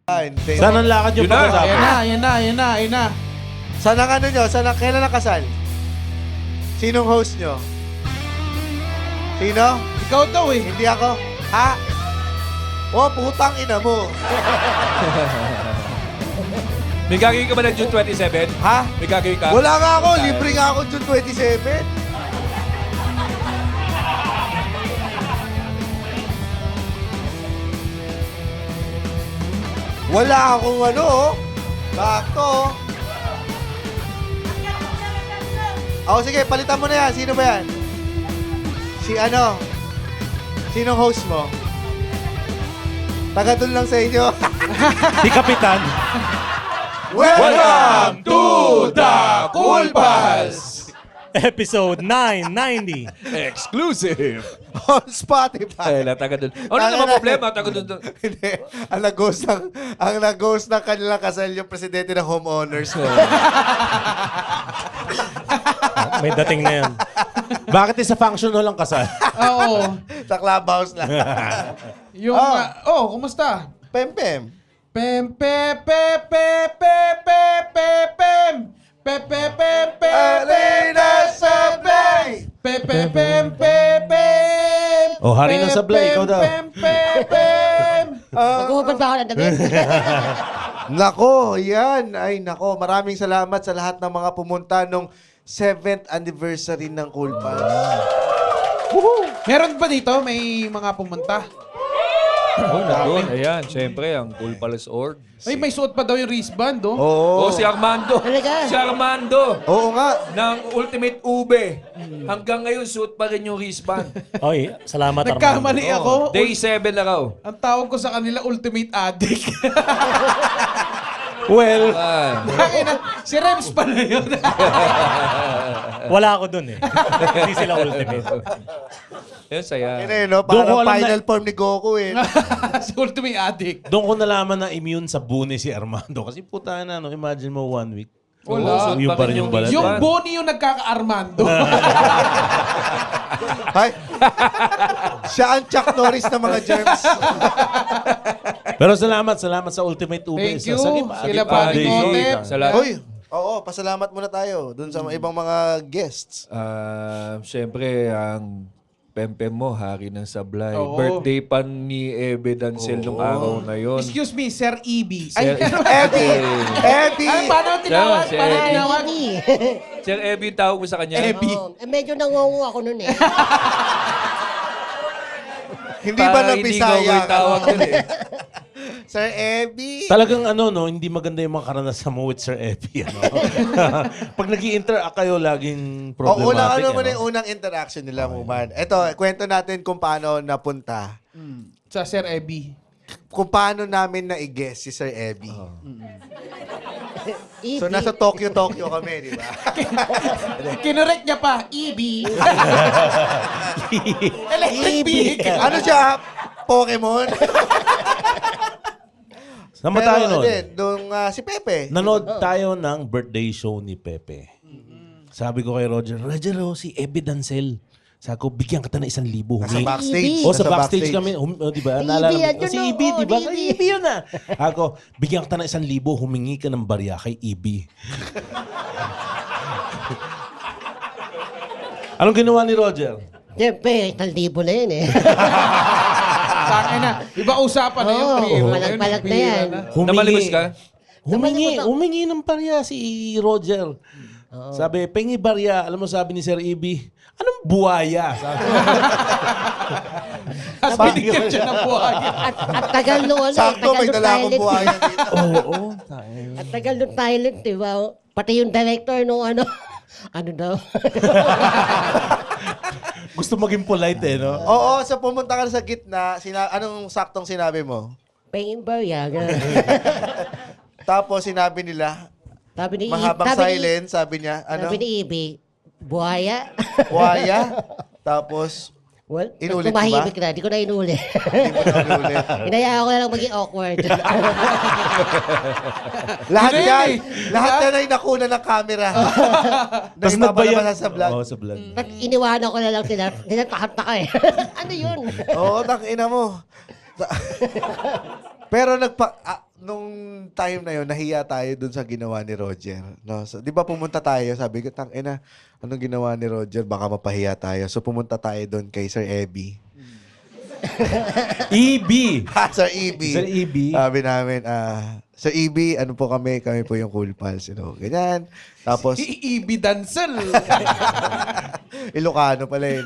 Hindi. Saan ang lakad yung Yun na. pagkasama? Ayan na. Saan ang ano nyo? Kailan nakasal? Sinong host nyo? Sino? Ikaw daw eh. Hindi ako. Ha? Oh, putang ina mo. May gagawin ka ba ng June 27? Ha? May gagawin ka? Wala nga ako. Libre nga ako June 27. Wala akong ano, oh. Sakto, oh. Oh, sige, palitan mo na yan. Sino ba yan? Si ano? Sinong host mo? Taga dun lang sa inyo. Si Kapitan. Welcome to the Cool Pals! Episode 990. Exclusive! on Spotify. Ay, taga doon. Ano naman problema? Taga doon. Hindi. Ang nag-ghost ng kanilang kasal yung presidente ng homeowners. May dating na yan. Bakit sa function hall lang kasal? Oo. Sa clubhouse lang. Yung, kumusta? Pem-pem. Pem, pe, pe, pe, pe, pe, pe, pem. Pe, pe, pe, pe, Arena Sablay! Pe, pe, pem, pe, pem. Oh, hari ng sablay, ikaw daw. Pem, pem, pem. Magkukupad pa ako ng damit. Nako, yan. Ay, nako. Maraming salamat sa lahat ng mga pumunta nung 7th anniversary ng Cool Pals. Meron ba dito? May mga pumunta? Oh, nandun. Ayan, syempre, ang Cool Pals Org. Ay, may suot pa daw yung wristband, oh. Oo. Oh, si Armando. Talaga? Si Armando. Oo nga. Ng Ultimate Ube. Hanggang ngayon, suit pa rin yung wristband. Oy, salamat Armando. Nagkamali ako. Day 7 na raw. Ang tawag ko sa kanila, Ultimate Addict. Well, Ah. Si Rems pala yun. wala ako dun eh. Hindi sila ultimate. Yun, saya. Yun eh, no? Doon ko Parang alam final form ni Goku eh. si Ultimate Addict. Doon ko nalaman na immune sa buni si Armando. Kasi puta na, no? Imagine mo 1 week. Wala. Suit Yung pa pa rin rin yung balat. Yung wristband. Bonnie yung nagkaka-Armando. Hay. Siya ang Chuck Norris ng mga germs. Pero salamat sa Ultimate Ube. Thank you. Sagip, Sila Agip, Paring Ade. Otep. Sa lahat. Hoy, oo, pasalamat muna tayo dun sa ibang mga guests. Syempre, ang Pempem mo, hari ng sablay. Oo. Birthday pa ni Ebe Dancel nung araw na yun. Excuse me, Sir EB. Sir- Eddie! Eddie! Ay, paano tinawag? Si Paano Eddie. tinawag? Sir Ebe, tawag mo sa kanya. Ebe. Medyo nangungu ako nun eh. Hindi ba Parang hindi ko napisaya yung tawag ka? dun eh. Sir Eddie! Talagang ano, no, hindi maganda yung mga karanasan mo with Sir Epi. Ano? Pag nag-i-interact kayo, laging O, problematic. unang muna yung unang interaction nila, Muman. Ito, kwento natin kung paano napunta. Sa Sir EB. Kung paano namin na-guess si Sir Eddie. So, Easy. nasa Tokyo kami, di ba? Kinorek niya pa, EB. Electric vehicle. Ano siya? Pokemon? Sama tayo nun. Si Pepe. Nanood tayo ng birthday show ni Pepe. Sabi ko kay Roger, si Ebe Dancel. Sabi ko, bigyan kita ng 1,000. Nasa Humingi. backstage. O, sa Nasa backstage kami, di ba? Si Naalala Ibi yan mo? yun, Si no? Ibi, Oo, di ba? si Kay Ibi. Ibi yun na. Ako, bigyan kita ng 1,000, humingi ka ng barya kay Ibi. Anong ginawa ni Roger? Siyempre, 1,000 na yun eh. Tangin na. Iba usapan na yun. Oo, Biro na yun, palag-palag na biro yan. na. Namalimos ka? Humingi ng barya si Roger. Sabi, pengi barya. Alam mo sabi ni Sir Ibi, anong buwaya? Sabi, Tapos binigyan siya ng buhaya. At tagal nung ano, Sakto, may tagal nung dala akong pilot. buhaya dito. oo. At tagal nung pilot, di ba? Pati yung director nung ano, ano daw? Gusto maging polite eh, no? Oo, sa pumunta ka sa gitna, anong saktong sinabi mo? Pengin ba yan? Tapos sinabi nila, Sabi ni mahabang sabi ni- silence, sabi niya, ano? Sabi ni Ibi, buhaya? Buhaya. Tapos, Well, Inulit mo ba? tumahimik na, di ko na inulit. hindi mo na ulit. Inayaan ko na lang maging awkward. Lahat Yun yan, eh. lahat yan ay nakuna ng camera. Tapos Nagpapalabas sa vlog. Oo, sa vlog. At iniwanan ko na lang sila. Nagkakanta eh. Ano yun? Oo, takina mo. Pero nung time na yun, nahiya tayo dun sa ginawa ni Roger. No? So, di ba pumunta tayo, sabi ko, tangina, anong ginawa ni Roger? Baka mapahiya tayo. So pumunta tayo dun kay Sir Ebby. EB. Sir Ebby. Sir EB. Sabi namin, Sir Ebby, ano po kami? Kami po yung Cool Pals. You know, ganyan. Tapos, Ibi Dancel. Ilocano pala yun.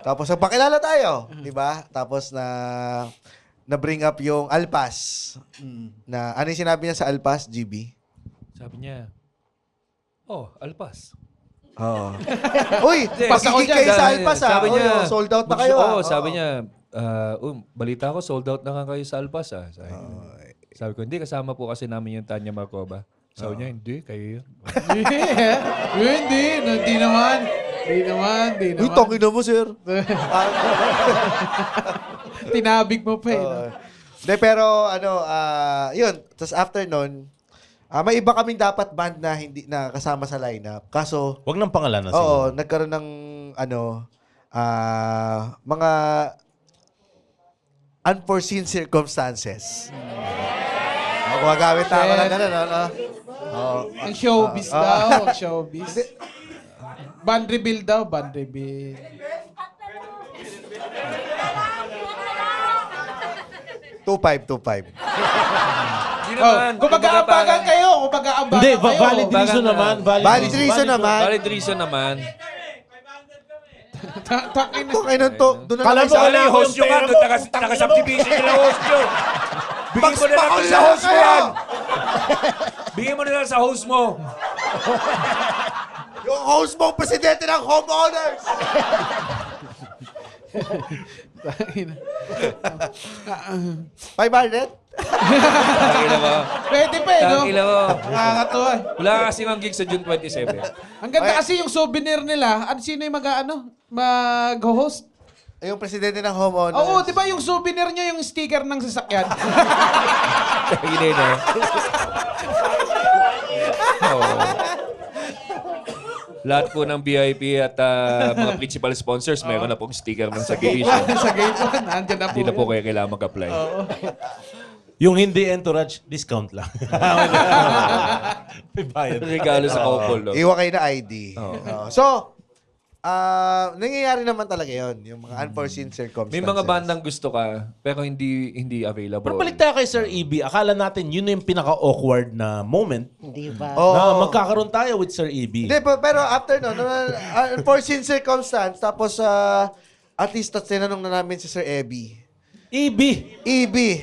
Tapos, nagpakilala tayo. Di ba? Tapos, na-bring up yung Alpas. Na, ano yung sinabi niya sa Alpas, GB? Sabi niya, oh, Alpas. Oo. Uy, Pas ako pagiging dyan. kayo sa Alpas, ha? Sabi niya, sold out na kayo, ha? Oo, sabi niya, balita ko, sold out na nga kayo sa Alpas, ha? Sabi ko, hindi, kasama po kasi namin yung Tanya Marcova. Sabi niya, hindi, kayo yun. Hindi naman. Uy, tongin na mo, sir. Tinabig mo pa eh. No? De, pero, yun. Tapos after nun, may iba kaming dapat band na hindi na kasama sa lineup. Kaso, Huwag nang pangalanan oo, siguro. nagkaroon ng, mga unforeseen circumstances. Gumagamit na ako ng gano'n, no? Ang showbiz daw. Ang showbiz. Band reveal daw. Band reveal. 2525. Hindi naman. Kung mag-aambagan kayo. Hindi, valid reason naman. Valid reason naman. Valid reason naman. Takin na. Kung ano to, doon na Kala lang mo, kayo wala Yung host nyo yung nga, pera doon mo. naka-subdivision nila host nyo. Bigyan mo na lang Mag-sponsor sa host mo kayo. yan. Bigyan mo na lang sa host mo. Yung host mo, presidente ng homeowners! 500? Tangina mo. Pwede pa eh, no? Tangina mo. Nakakatuwa. Wala kasi ang gig sa June 27. Ang ganda kasi yung souvenir nila. Sino yung mag-host? Yung presidente ng homeowners. Oo, di ba yung souvenir niya yung sticker ng sasakyan? Tangina no. Oo. Lahat po ng VIP at mga principal sponsors, meron na pong sticker ng subdivision. Sa gate 1, nandyan na po. Hindi na po kayo kailangan mag-apply. Yung hindi entourage, discount lang. May bayad. Regalo sa couple. No? Iwan kayo na ID. So, nangyayari naman talaga yon, yung mga unforeseen circumstances. May mga bandang gusto ka, pero hindi available. Pero balik tayo kay Sir EB. Akala natin yun na yung pinaka-awkward na moment Hindi ba? Oo. na magkakaroon tayo with Sir EB. Hindi, pero after nun, unforeseen circumstance, tapos at least tinanong na namin si Sir Ebby. EB!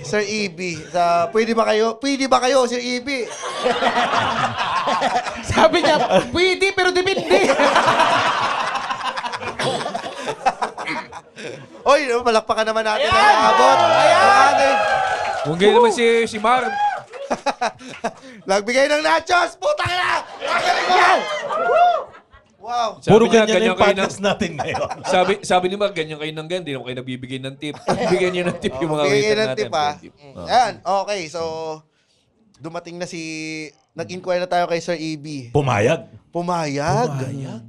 Sir EB. Pwede ba kayo, Sir EB? Sabi niya, pwede pero depende. Oy, palakpakan naman natin ang abot. Ayan! Kung ganyan naman si Mar. Nagbigay ng nachos! Putang ina! Magaling ko! Wow! Puro niya, ganyan yung kayo podcast natin ngayon. sabi ni Mar, ganyan kayo ng ganyan. Hindi naman kayo nabibigay ng tip. Bigyan niyo ng tip yung mga Bigay waiter ng natin. tip, ha? Ayan, okay. So, dumating na nag-inquire na tayo kay Sir EB. Pumayag. Pumayag.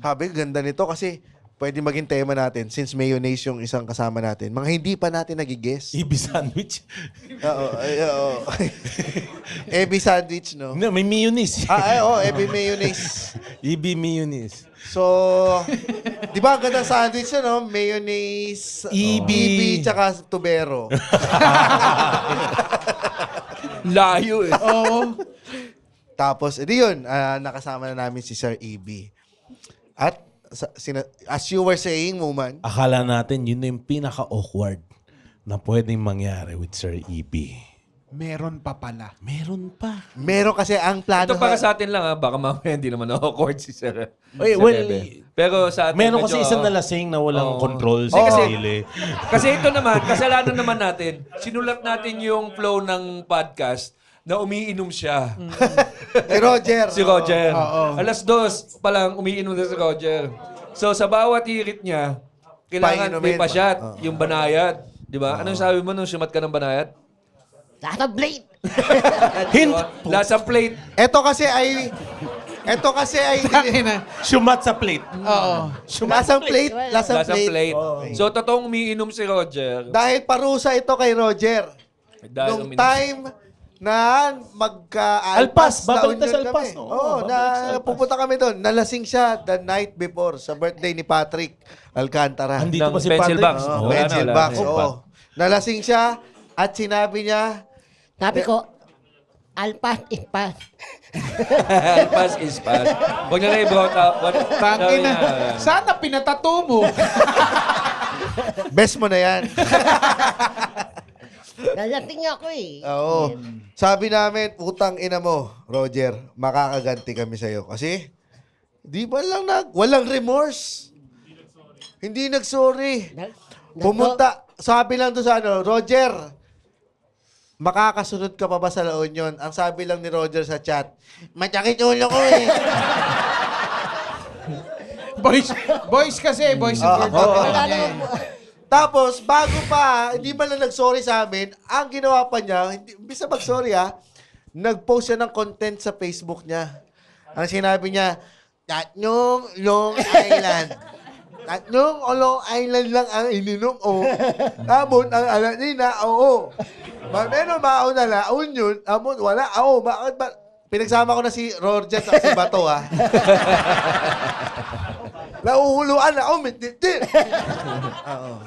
Sabi, ganda nito kasi pwede maging tema natin since mayonnaise yung isang kasama natin. Mga hindi pa natin nagigess. EB sandwich. Oo. Ebi sandwich, no? No, may mayonnaise. Ebi mayonnaise. EB mayonnaise. So, di ba ang gandang sandwich na, no? Mayonnaise, EB. tsaka tubero. Layo eh. Oo. Tapos, edi yun, nakasama na namin si Sir EB. At, as you were saying, Muman, Akala natin yun na yung pinaka-awkward na pwedeng mangyari with Sir EB. Meron pa pala. Meron pa. meron kasi ang plano. Ito para sa atin lang ha. Baka mamaya hindi naman awkward si Sir. Wait, Sir well, Bebe. Pero sa atin Meron medyo, kasi isang nalasing na walang Oo. control Hindi, sa kasi- sarili. Kasi ito naman, kasalanan naman natin. Sinulat natin yung flow ng podcast na umiinom siya. Si Roger. Si Roger. Oo. Alas 2 pa lang umiinom na si Roger. So sa bawat hirit niya, kailangan may Painumin. pa-shot, yung banayad. Di ba? Anong sabi mo nung sumat ka ng banayad? Lahat ng blade. Hint! Lasa plate. Ito kasi ay Takina. Sumat sa plate. Oo. lasang plate. Lasa plate. So totoong umiinom si Roger. Dahil parusa ito kay Roger. Dahil Nung uminom- time na Alpas, babalik na sa Union Alpas. kami. Oo, Oo, babalik sa Alpas. pupunta kami doon. Nalasing siya the night before sa birthday ni Patrick Alcantara. Andito Ng pa si pencil Patrick. box. Oo, Wala na, pencil wala box. na. Oo. Nalasing siya at sinabi niya, Sabi ko, alpas, ispas. Pass is pass. Huwag na i-brought up. Tangina. Sana pinatato mo. best mo na yan. Nalating ako eh. Oo. Sabi namin, putang ina mo, Roger, makakaganti kami sa'yo. Kasi, di ba lang walang remorse. Hindi nagsorry. Pumunta, sabi lang doon sa Roger, makakasunod ka pa ba sa La Union? Ang sabi lang ni Roger sa chat, matsakit ulo ko eh. Boys kasi, boys. Wala naman po. Tapos, bago pa, hindi ba lang nag-sorry sa amin, ang ginawa pa niya, imbis na mag-sorry nag-post siya ng content sa Facebook niya. Ang sinabi niya, Tatlong Long Island. Tatlong Long Island lang ang ininom, Amon, ang anak nina, oo. Pero mauna na, yun, amon, wala, bakit ba? Pinagsama ko na si Roger sa si Bato, Nauhuluan na, mintitin. Oo.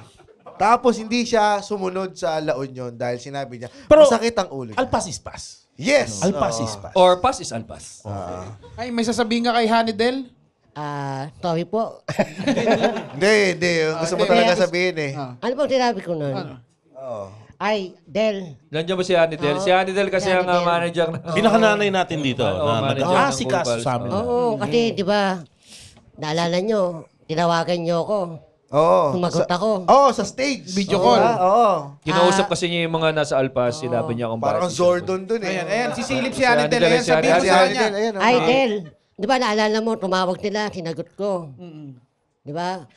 Tapos hindi siya sumunod sa La Union dahil sinabi niya, Pero, masakit ang ulo niya. Alpas is pass. Yes! Alpas Oo. is pass. Or pass is alpas. Ay, may sasabihin ka kay Hanidel? Sorry po. Hindi. Gusto mo hindi. talaga sabihin eh. Ano bang sinabi ko nun? Oo. Ay, Del. Nandiyan ba si Anidel? Si Anidel kasi Si ang Anidel. manager na... Pinaka-nanay natin dito. Oo, na manager ng mag-aasikaso Kupals. sa amin. Oo, kasi di ba, naalala nyo, tinawagan nyo ako. Oo. Sumagot ako. Oo, sa stage. Video call. Oo. Kinausap kasi niya yung mga nasa alpas. Sinabi niya kung Parang bakit. Zordon dun eh. Ayan, sisilip si Si Hanidel. Hanidel, Ayan, si sabihin mo Si sa Hanidel, kanya. ayan. Ay, Del. Di ba, naalala mo, tumawag sila, sinagot ko. Di ba?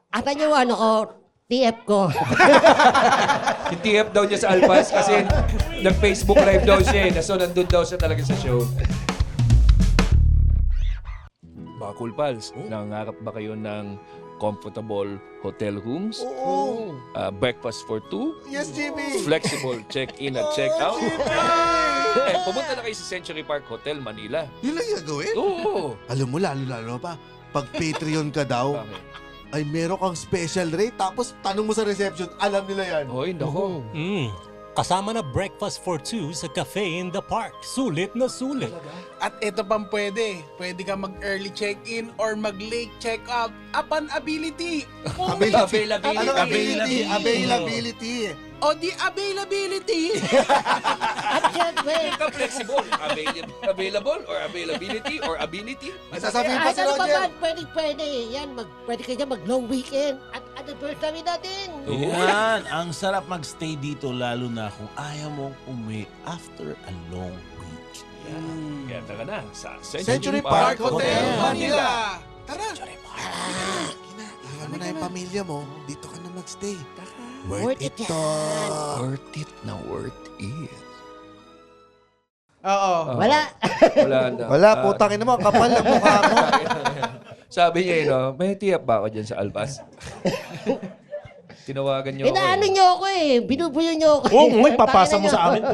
Asan yung ano ko, TF ko. Si TF daw niya sa alpas kasi nag-Facebook live daw siya. So nandun daw siya talaga sa show. Mga Cool Pals, nangangarap ba kayo ng comfortable hotel rooms? Oo. Breakfast for two? Yes, Jimmy. Flexible check-in at check-out? Pumunta na kayo sa Century Park Hotel, Manila. Yun lang yung gagawin? Oo. Alam mo, lalo pa, pag Patreon ka daw, Bakit? ay meron kang special rate, tapos tanong mo sa reception, alam nila yan. Hoy, nako. Kasama na breakfast for two sa Cafe in the Park. Sulit na sulit. At ito pang pwede. Pwede ka mag-early check-in or mag-late check-out upon ability. Availability. Ano ability? Availability. O di availability. At syempre, Flexible. Available or availability or ability. Sasabihin pa ay, si ano pa Roger. man, pwede. Yan, pwede ka dyan mag-long weekend at anniversary natin. Yan. Ang sarap magstay dito lalo na kung ayaw mong umuwi after a long week. Kaya tara na sa Century Park Park Hotel, Manila. Tara. Iwan mo na yung pamilya mo, dito ka na magstay. Worth it to. Worth it na worth it. Oo. Wala. Wala na. Wala, putang ina mo, ang kapal ng mukha mo. Sabi niya, may tiyap ba ako dyan sa Alpas? Tinawagan niyo ako. Inaano nyo ako binubuyo nyo ako. Oo, may papasa mo sa amin.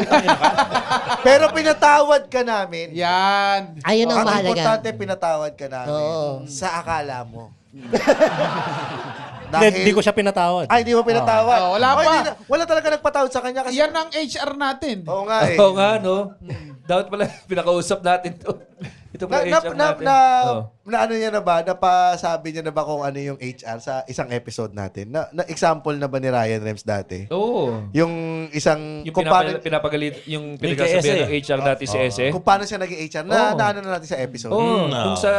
Pero pinatawad ka namin. Yan. Ayun ang Ang mahalaga. importante, pinatawad ka namin. Oo. Sa akala mo. Hindi ko siya pinatawad. Ay, di mo pinatawad. wala Ay, pa. wala talaga nagpatawad sa kanya kasi... Yan ang HR natin. Oo nga eh. Oo nga, no? Dapat pala pinakausap natin to. Ito pala HR natin. Oh. Na ano niya na ba? Napasabi niya na ba kung ano yung HR sa isang episode natin? Na example na ba ni Ryan Rems dati? Oo. Yung isang... Yung kung paano, pinapagalit, yung May pinagsasabihan KS ng HR dati si Ese. kung paano siya naging HR. Oo. Na ano na natin sa episode. Oo. no. Kung sa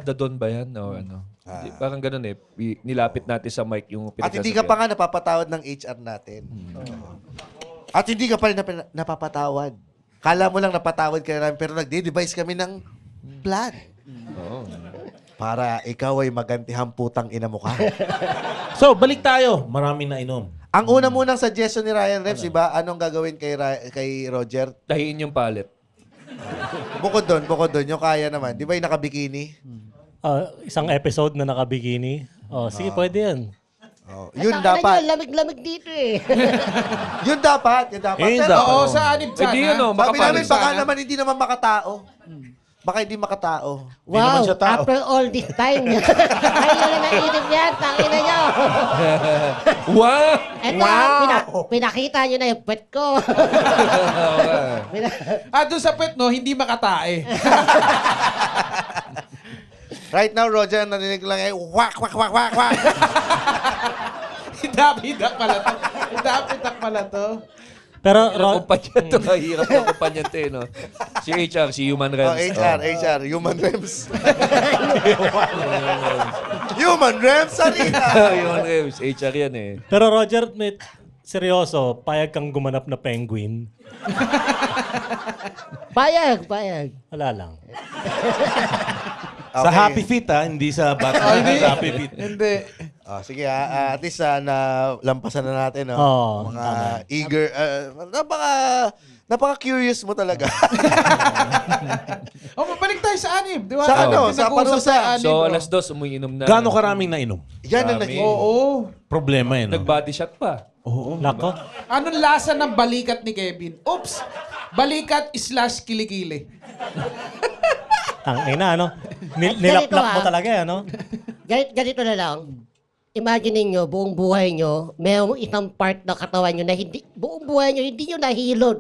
Dadon ba yan? O ano? Parang ganun eh. Nilapit natin sa mic yung At hindi ka pa nga napapatawad ng HR natin. At hindi ka pa rin napapatawad. Kala mo lang napatawad ka na namin, pero nagde-devise kami ng plan. Oo. Para ikaw ay magantihang putang ina mo ka. So, balik tayo. Maraming nainom. Ang una munang suggestion ni Ryan Rems, diba? Anong gagawin kay Roger? Tahiin yung palet. Bukod doon, yung kaya naman. Di ba yung nakabikini? Isang episode na nakabikini. Oh, sige, pwede yan. Oh, yun Ang tangina dapat. nyo, lamig-lamig dito eh. Yun dapat. Yun dapat. Eh, Pero, dapat. Oo, sa anib Eh sana. di ano, sabi namin, makapalit baka sana. naman hindi naman makatao. Baka hindi makatao. Di naman Wow, siya tao. after all this time. Kayo na nainip yan, tangina nyo. Wow! Eto, pinakita nyo na yung pet ko. Doon sa pet, no, hindi makatae. Right now, Roger, narinig ko lang wak, wak, wak, wak, wak. Hidak pala to. Hidak pala to. Pero, Hirap kumpanya to. Hirap na kumpanya to eh, no? Si HR, si Human Oh, Rems. HR, Human Rems. Human Rems, Sarina. Human Rems, HR yan eh. pero Roger, seryoso, payag kang gumanap na penguin? Payag. Wala lang. Sa Okay. Happy Feet, hindi sa Batman. hindi. Sa Happy Feet. Hindi. Sige, at least na lampasan na natin, no? Oo, Mga eager, napaka-curious mo talaga. Mabalik tayo sa anib. Di ba? Sa ano? Pinag-usap Sa parusa. anib, So, oh. alas 2, umiinom na. Gaano karaming nainom? Yan ang Dami. naging... Oo. Problema yun. No? Nag-body shot pa. Oo. Nako. Anong lasa ng balikat ni Kevin? Oops! Balikat / kilikili. Ang ina, ano? Ganito, Nilaplak mo ah. talaga, ano? Ganito na lang. Imagine niyo buong buhay nyo, mayroong isang part ng katawan nyo na hindi, buong buhay nyo, hindi nyo nahilod.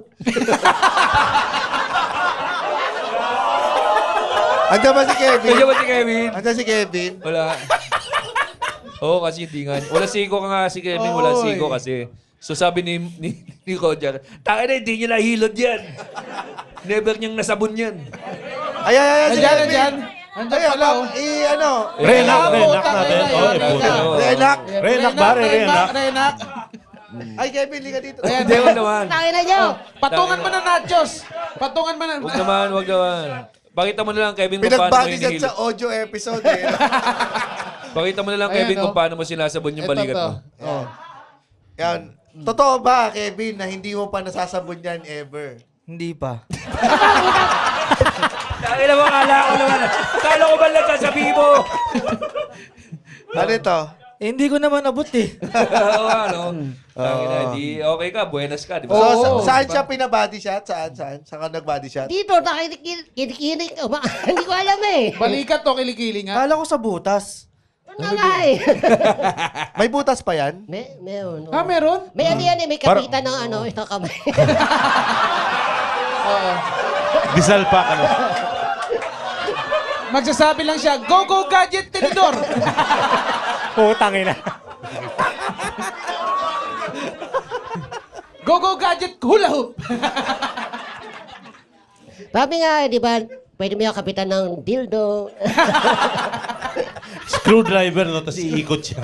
Andiyan ba si Kevin? Nandiyan ba si Kevin? Andiyan si Kevin? Wala. Oo, kasi hindi nga. Wala siko ka nga si Kevin. Wala Oy. siko kasi. So sabi ni Roger, taka na, hindi niya nahilod yan. Never niyang nasabon yan. Ay, si Kevin. Andyan pala, oh. Renak Puta, natin. ayun, Oh, ayun, puta. ayun. Renak. Renak ba? Renak? Renak. Ay, Kevin, liga dito. Hindi, wag naman. Tangina nyo! Patungan mo na nachos. Patungan mo na. Wag naman, wag naman. Pakita mo na lang, Kevin, kung paano mo Pinagbati siya hinihilod. sa audio episode eh. Pakita mo na lang, Ayan, Kevin, oh. kung paano mo sinasabon yung Ito, balikat to. mo. Oh. Yan. Totoo ba, Kevin, na hindi mo pa nasasabon yan ever? Hindi pa. Kaya naman, kala ko naman. Kala ko ba lang sasabihin mo? Ano ito? Eh, hindi ko naman abot eh. Oo, ano? Di okay ka, buenas ka, di ba? So, saan siya pinabody shot? Saan? Saan ka nag-body shot? Dito, nakikinig. Hindi ko alam eh. Balikat to, kilikili nga. Kala ko sa butas. Ano nga eh. May butas pa yan? Meron. Ah, meron? May ano yan eh, may kapitan ng isang kamay. Disalpa ka no? Magsasabi lang siya, go, go, gadget, tinidor. Putang ina. Go, go, gadget, hula hoop. Sabi nga, di ba, pwede mo yung kapitan ng dildo. Screwdriver, no? Tapos iikot siya.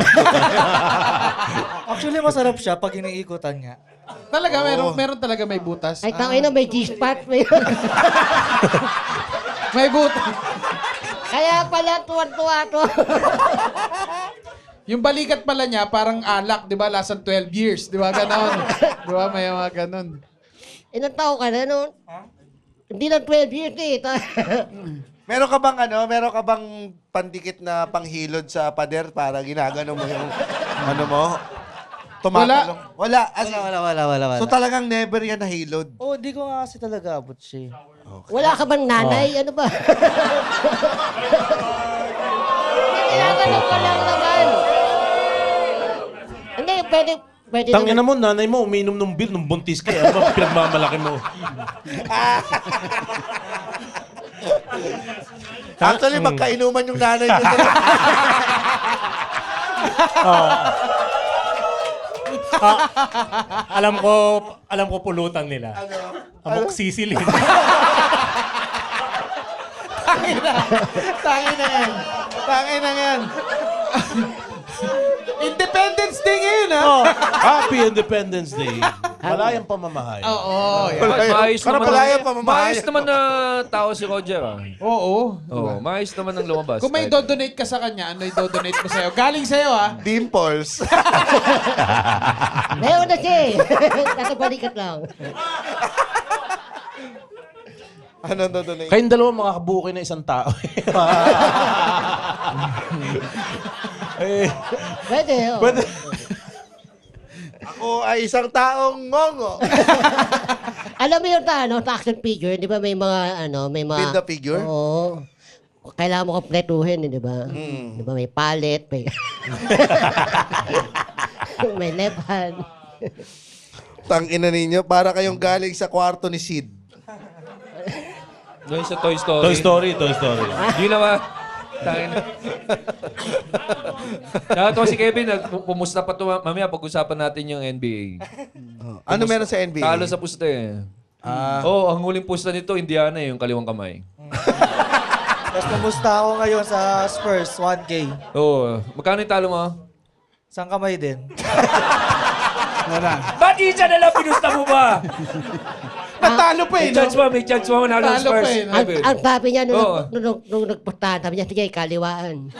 Actually, masarap siya pag iniikutan nga. Talaga, meron talaga may butas. Ay, tangay na, may G-spot. May butas. Kaya pala, tuwan-tuwa to. Yung balikat pala niya, parang alak, di ba? Lasang 12 years, di ba? Ganon. Di ba? May mga ganon. Ilang tao ka na noon? Hindi lang 12 years eh. Meron ka bang pandikit na panghilod sa pader para ginagano mo yung ano mo? Tumatalong. Wala. Wala. So talagang never yan nahilod. Oh, di ko nga kasi talaga abot siya. Wala ka bang nanay? Ano ba? Kailangan ko lang naman. Hindi, pwede Tangin na mo, nanay mo, uminom ng beer nung buntis ka. Ano ba pinagmamalaki mo? Actually, magkainuman yung nanay niya. Alam ko pulutan nila. Amok sisilin. Tangin na yan. Independence Day ngayon, ha? Happy Independence Day. Malayang pamamahay. Oo. yan. Maayos naman. Parang pamamahay. Maayos naman na tao si Roger, ah. Oo. Oo, maayos naman ang lumabas. Kung may do-donate ka sa kanya, ano i-donate mo sa'yo? Galing sa'yo, ha? Dimples. Meron na siya eh. Nasa balikat lang. Ano doon eh? Kayong dalawa makakabuki na isang tao. Pwede, oh. Pwede. Ako ay isang taong ngongo. Alam mo yung action figure, di ba may mga, may mga... Build a figure? Oo. Kailangan mo kompletuhin, di ba? Di ba may palette, may... may left hand. Tangina ninyo, para kayong galing sa kwarto ni Sid. Doon sa Toy Story. Toy Story. Di na ba? Tangin. Nakatawa si Kevin, pumusta pa ito mamaya pag-usapan natin yung NBA. Ano meron sa NBA? Talo sa pusta eh. Ang huling pusta nito, Indiana yung kaliwang kamay. Tapos kumusta ako ngayon sa Spurs, 1K. Magkano yung talo mo? Isang kamay din. Wala. Ba't isa na lang pinusta mo ba? Natalo pa eh, no? May chance mo manalo ng Talo Spurs. pa eh, no? Ang sabi niya Oo. nung nagpuntahan, sabi niya, sige, kaliwaan.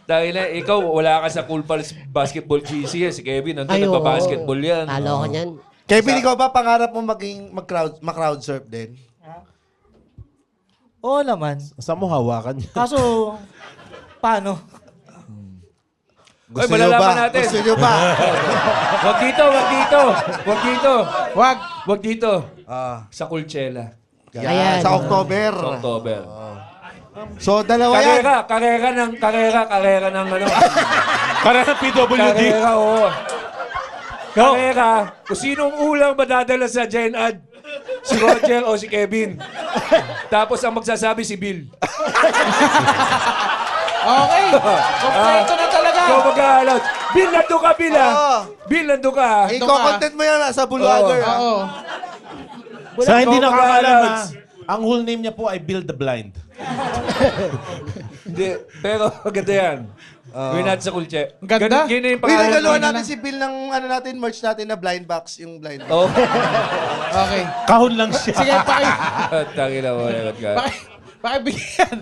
Dahil na, ikaw, wala ka sa Cool Pals Basketball GC eh. Si Kevin, nandun, Ay, oo. nagpa-basketball yan. Talo ko niyan. Kevin, ikaw ba pangarap mo mag-crowd surf din? Oo naman. Saan mo hawakan niya? Kaso, paano? Ay, malalaman natin. Gusto nyo ba? Wag dito, wag dito. Wag dito. Wag. Wag dito. Ah, Sa Coachella. Ayan. sa October. Sa October. So, dalawa yan. Karera ng ano. Para sa PWD. Karera, oo. Karera, kung sinong ulang madadala sa Gen Ad, si Roger o si Kevin. Tapos ang magsasabi si Bill. Okay. Kompleto na talaga. Ikaw mag-aalot. Bill, nandun ka, Bill, ha? Oo. Bill, nandun ka, ha? I-content mo yan sa Buluader. Oo. Sa hindi Ikaw nakakaalam mag-aalot. ang whole name niya po ay Build the Blind. Hindi, pero maganda yan. We're not sa kulche. Ganda. Ganun yung Uy, pangalan. regaluhan mo natin si Bill ng merch natin na blind box. Yung blind box. Oh. Okay. Kahon lang siya. Sige, Tangin na mo. pakibigyan.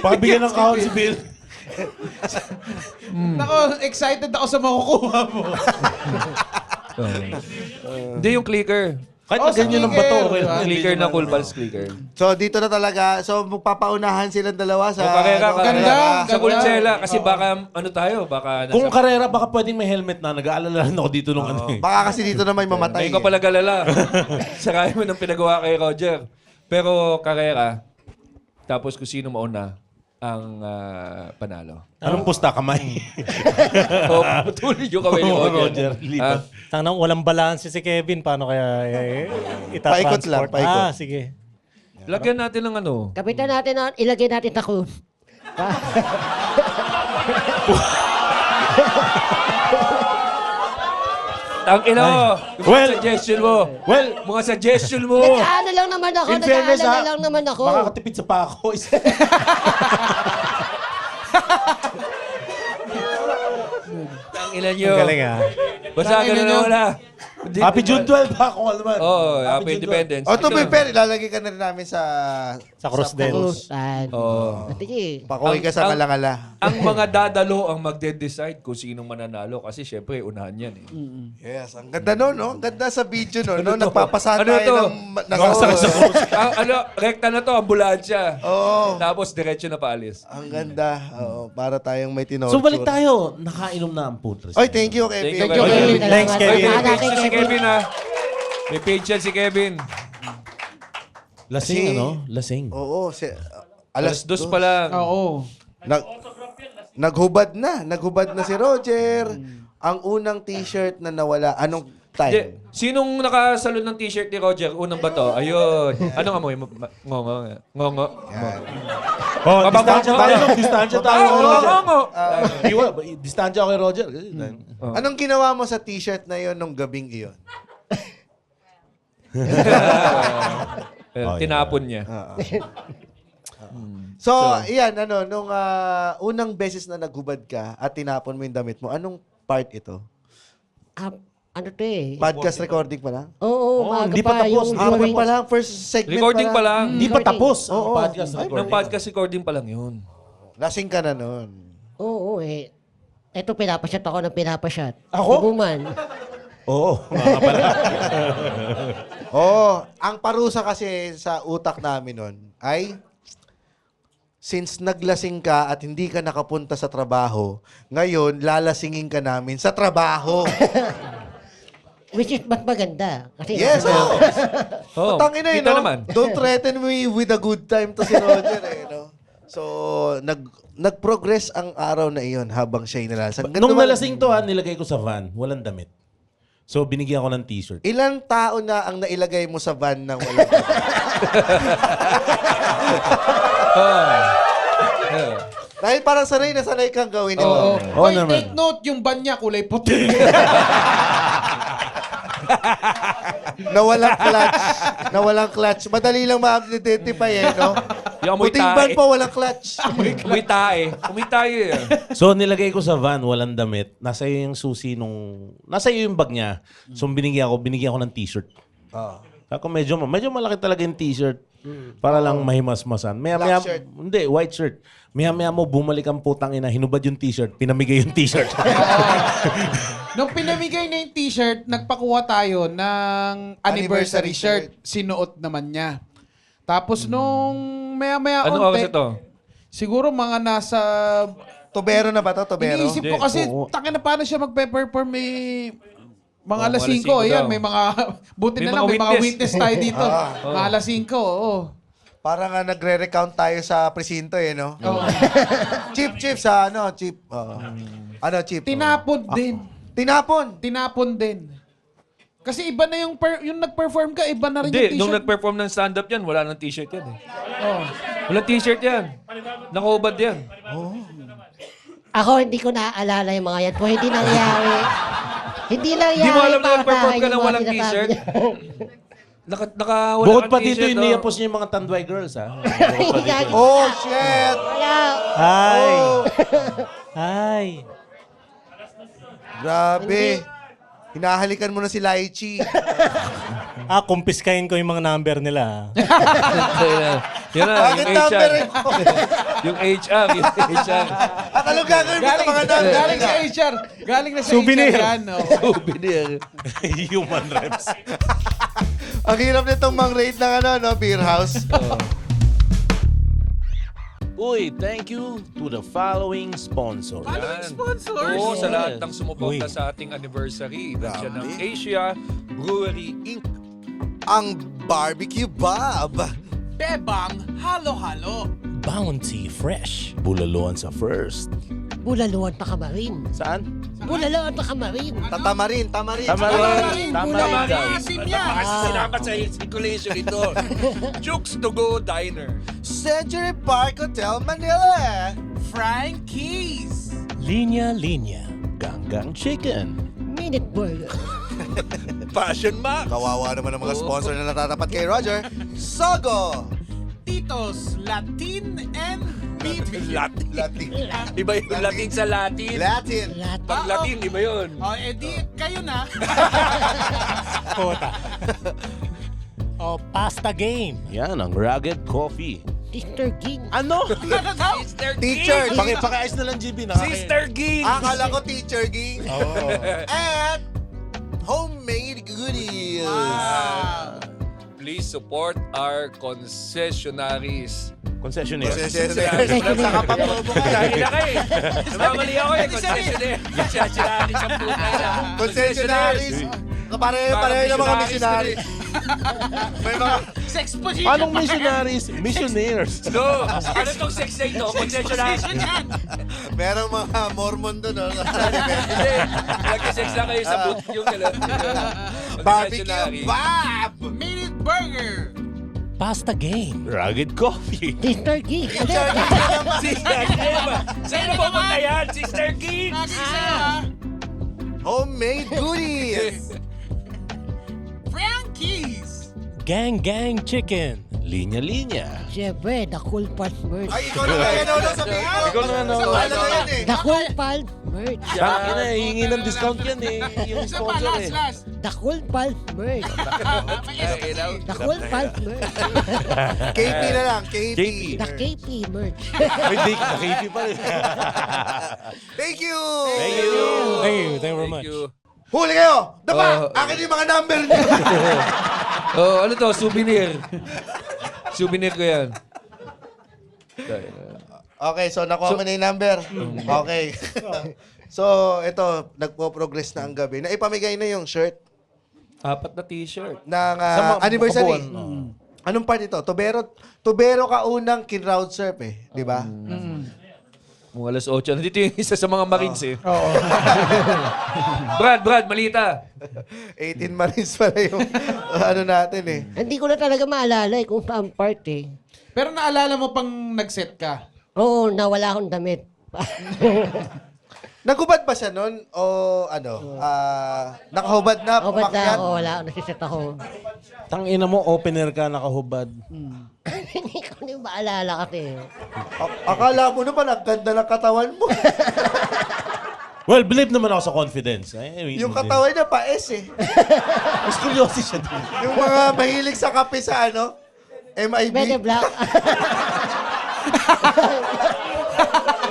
Pakibigyan ng kahon si Bill. Nako, excited ako sa makukuha mo. Hindi yung clicker. Kahit na ganyan ng bato, okay lang. Clicker na Cool Pals clicker. So, dito na talaga. So, magpapaunahan silang dalawa sa... Karera. Ganda. Sa Coachella. Kasi baka, ano tayo, baka Kung karera, baka pwedeng may helmet na. Nag-aalala rin ako dito nung ano eh. Baka kasi dito na may mamatay. Ngayon ka pala galala. Sakay mo ng pinagawa kay Roger. Pero karera, tapos kung sino mauna ang panalo. Anong pusta? Kamay. O, patuloy yung kaway ni Oo, Roger. Roger, lipat. Tanang walang balanse si Kevin. Paano kaya Paikot lang, itatransport? paikot. Sige. Lagyan natin ng ano. Kapitan natin, ilagay natin takot. Ang ina mo. Well, Suggestion mo. Well, Mga suggestion mo. Nag-ano lang naman ako, in fairness nag-aalala lang naman ako. makakatipid sa pako. Ang ina nyo. Galing ah. Basta ganun na wala. Happy June 12 ha, kung alam man. Oo, Happy Independence. O, to be fair, ilalagay ka na rin namin sa... Sa cross din. Kurusan. Oo. Sige. Pakuwi ka sa kalangala. Ang mga dadalo ang magde-decide kung sinong mananalo. Kasi syempre, unahan yan eh. Yes, ang ganda no, no? Ang ganda sa video no, no? Nagpapasahan Ano tayo to? nasasakit sa cross. Rekta na to, ambulansya. Oo. Tapos diretso na paalis. Ang ganda. Oo, para tayong may tinorture. So balik tayo. Nakainom na ang putres. Oy, thank you, Kevin. Thank you, Kevin. Thanks, Kevin. May page yan si Kevin ha. May page yan si Kevin. Lasing, ano? Lasing. Oo, Alas 2 pa lang. Oo. Naghubad na si Roger. Ang unang t-shirt na nawala, anong time? Di, sinong nakasalon ng t-shirt ni Roger? Unang ba to? Ayun. Anong amoy? Ngongo. Ngongo. Oh, Mabango distansya ako. tayo. Distansya tayo. Ngongo. Iwa, distansya ako kay Roger. Anong ginawa mo sa t-shirt na yon nung gabing iyon? Tinapon niya. So, iyan, nung unang beses na naghubad ka at tinapon mo yung damit mo, anong part ito? Ano to eh? Podcast recording pa lang? Oo, maaga hindi pa tapos. yung Hapon during- pa lang, first segment Recording pa lang. Hindi pa tapos. Oo. Podcast Ay, recording. Ng podcast recording pa lang yun. Lasing ka na nun. Oo, eh. Eto, pinapasyat ako ng pinapasyat. Ako? Guman. Oo, nga pala. Oh, ang parusa kasi sa utak namin nun ay since naglasing ka at hindi ka nakapunta sa trabaho, ngayon lalasingin ka namin sa trabaho. Which is mas maganda. Kasi Yes, oh. Oh, Tangina eh, kita no? naman. Don't threaten me with a good time to si Roger eh, no? So, nag-progress ang araw na iyon habang siya'y nalalasing. Nung nalasing to, nilagay ko sa van. Walang damit. So, binigyan ko ng t-shirt. Ilang tao na ang nailagay mo sa van ng walang Dahil parang sanay na sanay kang gawin ito. Oo. Oo Oy, naman. take note, yung ban niya kulay puti. Na walang clutch. Na walang clutch. Madali lang ma-identify eh, no? Yung amoy Puting tae. van pa, walang clutch. Umitae. Umitae eh. So, nilagay ko sa van, walang damit. Nasa iyo yung susi nung... Nasa iyo yung bag niya. So, binigyan ko ng t-shirt. Ako medyo malaki talaga yung t-shirt. Para lang mahimasmasan. Maya, shirt. Hindi, white shirt. Maya mo, bumalik ang putang ina, hinubad yung t-shirt, pinamigay yung t-shirt. Nung pinamigay na yung t-shirt, nagpakuha tayo ng anniversary shirt. Sinuot naman niya. Tapos nung maya-maya Ano oras ito? siguro mga nasa... Tobero na ba to? Tobero? Iniisip ko Hindi. kasi, Oo. na paano siya magpe-perform mga alas 5. 5 Ayan, daw. may mga... Buti May na lang, mga may mga witness. witness tayo dito. Mga alas 5, oo. Parang nga nagre-recount tayo sa presinto eh, no? Oo. Chief, sa ano? Chief. Ano, Chief? Tinapon din. Tinapon. Tinapon din. Kasi iba na yung nag-perform ka, iba na rin yung Hindi, t-shirt. nung nag-perform ng stand-up yan, wala nang t-shirt yan eh. Oh. Walang t-shirt yan. Nakahubad yan. Ako, hindi ko naaalala yung mga yan. Kung hindi nangyari. Hindi nangyari. Hindi mo alam na para nag-perform sa akin ka ng yung mga walang sinasabi t-shirt? niya. Wala Bukod kang pa dito, t-shirt, iniyapos niya yung mga Tanduay girls, ha? Oh, shit! Wala. Hi! Oh, Hi! grabe. Hinahalikan mo na si Laichi. Kumpiskahin ko yung mga number nila. Yan na, Bakit yung number HR. mo? Yung HR. At anong gagawin mo sa mga number? Galing sa HR. Galing na sa Souvenir. HR yan. Oh. Souvenir. Human reps. Ang hirap nitong mang-rate ng ano, no? Beer house. Uy, thank you to the following sponsor. Oo, sa lahat ng sumuporta Uy. sa ating anniversary. Nandiyan ng Asia Brewery Inc. Ang Barbecue Bob. Bebang halo-halo. Bounty Fresh. Bulaluan sa first. Bulaluan na kamarin. Saan? Bulaluan na kamarin. Tamarin. Tamarin daw. Salamat sa circulation ito. Jukes to Go Diner. Century Park Hotel, Manila. Frankie's. Linya Linya. Ganggang Chicken. Minute burger. Passion Max. Kawawa naman ang mga sponsor na natatapat kay Roger. Sogo. Titos, Latin and BB. Latin. Latin. Iba yung Latin sa Latin. Latin. Pag Latin, iba yun. Oh, edi, kayo na. Kota. Pasta Game. Yan ang Rugged Coffee. Sister King. Ano? Sister Teacher. Pakiayos na lang, GB. Sister Ging. Akala ko Teacher Ging. At homemade goodies. Please support our concessionaries. Concessionaire. Sa kapag-promo ka. Lagi na kayo. Namamali ako eh. Concessionaire. Concessionaries ang puta na. Concessionaries. Pareho na mga missionaries. May mga... Sex position. Anong missionaries? Missionaires. No. Ano tong sex na ito? Concessionaries. Merong mga Mormon doon. No? Hindi. Nag-sex lang kayo sa booth yung Barbecue Bob. Minute burger. Pasta Game. Rugged Coffee. Sister King. Teacher Ging na naman. Sister Ging. Saan na pupunta yan? Sister Ging. Homemade goodies. Frankie's. Gang Gang Chicken. Linya-linya. Siyempre, the Cool Pals merch. Ay, ikaw na kaya sabihin ko. Ikaw na ano. Ano na yan eh. The Cool Pals merch. Sakin na, hingi ng discount yan eh. Yung Isa pa, sponsor eh. last. The Cool Pals merch. The Cool Pals merch. KP na lang. KP. The KP merch. May date na KP pa rin. Thank you. Thank you. Thank you very much. Thank you. Huli kayo. Daba. Akin yung mga number niyo. Oh, ano to? Souvenir. Souvenir ko yan. Okay, so nakuha mo na yung number. Okay. So, ito, nagpo-progress na ang gabi. Naipamigay na yung shirt 4 na t-shirt. ng Sa anniversary. kabuuan, Anong part ito? Tubero ka unang kin-round surf eh. Di ba? Mga alas 8. Nandito yung isa sa mga Marines eh. Oo. Brad, malita. 18 Marines pala yung ano natin eh. Hindi ko na talaga maalala kung saan part eh. Pero naalala mo pang nag-set ka? Oo, nawala akong damit. Nagubad ba siya nun? O ano? Nakahubad na? O ba't na Pumakyat? ako, wala, nasiset ako. Tangina mo, opener ka, nakahubad. Hindi ko na maalala kasi. Akala mo naman, ang ganda ng katawan mo. Well, believe naman ako sa confidence. I mean, Yung katawan niya pa-S eh. Scoliosis siya din. Yung mga mahilig sa kape sa ano? MIB. Mede Black.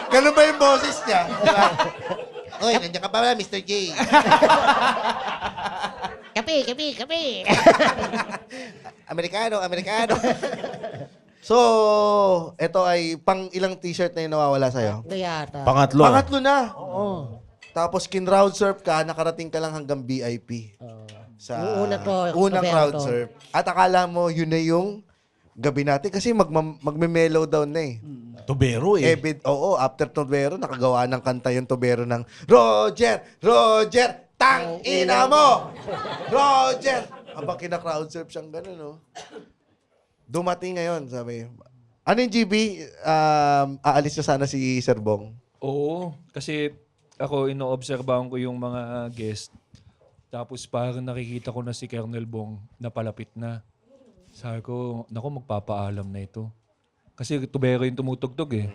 Ganun ba yung boses niya? Oy, nandiyan ka pa ba, Mr. J? kape. Amerikano. So, ito ay pang ilang t-shirt na yung nawawala sa'yo? Ito yata. Pangatlo. Pangatlo na. Oo. Tapos kin-round surf ka, nakarating ka lang hanggang VIP. Sa Yung una to, unang Roberto. crowd surf. At akala mo, yun na yung gabi natin kasi magme-mellow down na eh. Tubero eh. Oo, after Tobero, nakagawa ng kanta yung Tobero ng Roger, tang ina mo! Roger! Habang kina-crowd surf siyang gano'n, no? Dumating ngayon, sabi. Ano yung GB? Aalis na sana si Sir Bong. Oo, kasi ako inoobserbahan ko yung mga guest. Tapos parang nakikita ko na si Colonel Bong na palapit na. Sabi ko, naku, magpapaalam na ito. Kasi tubero yung tumutugtog eh.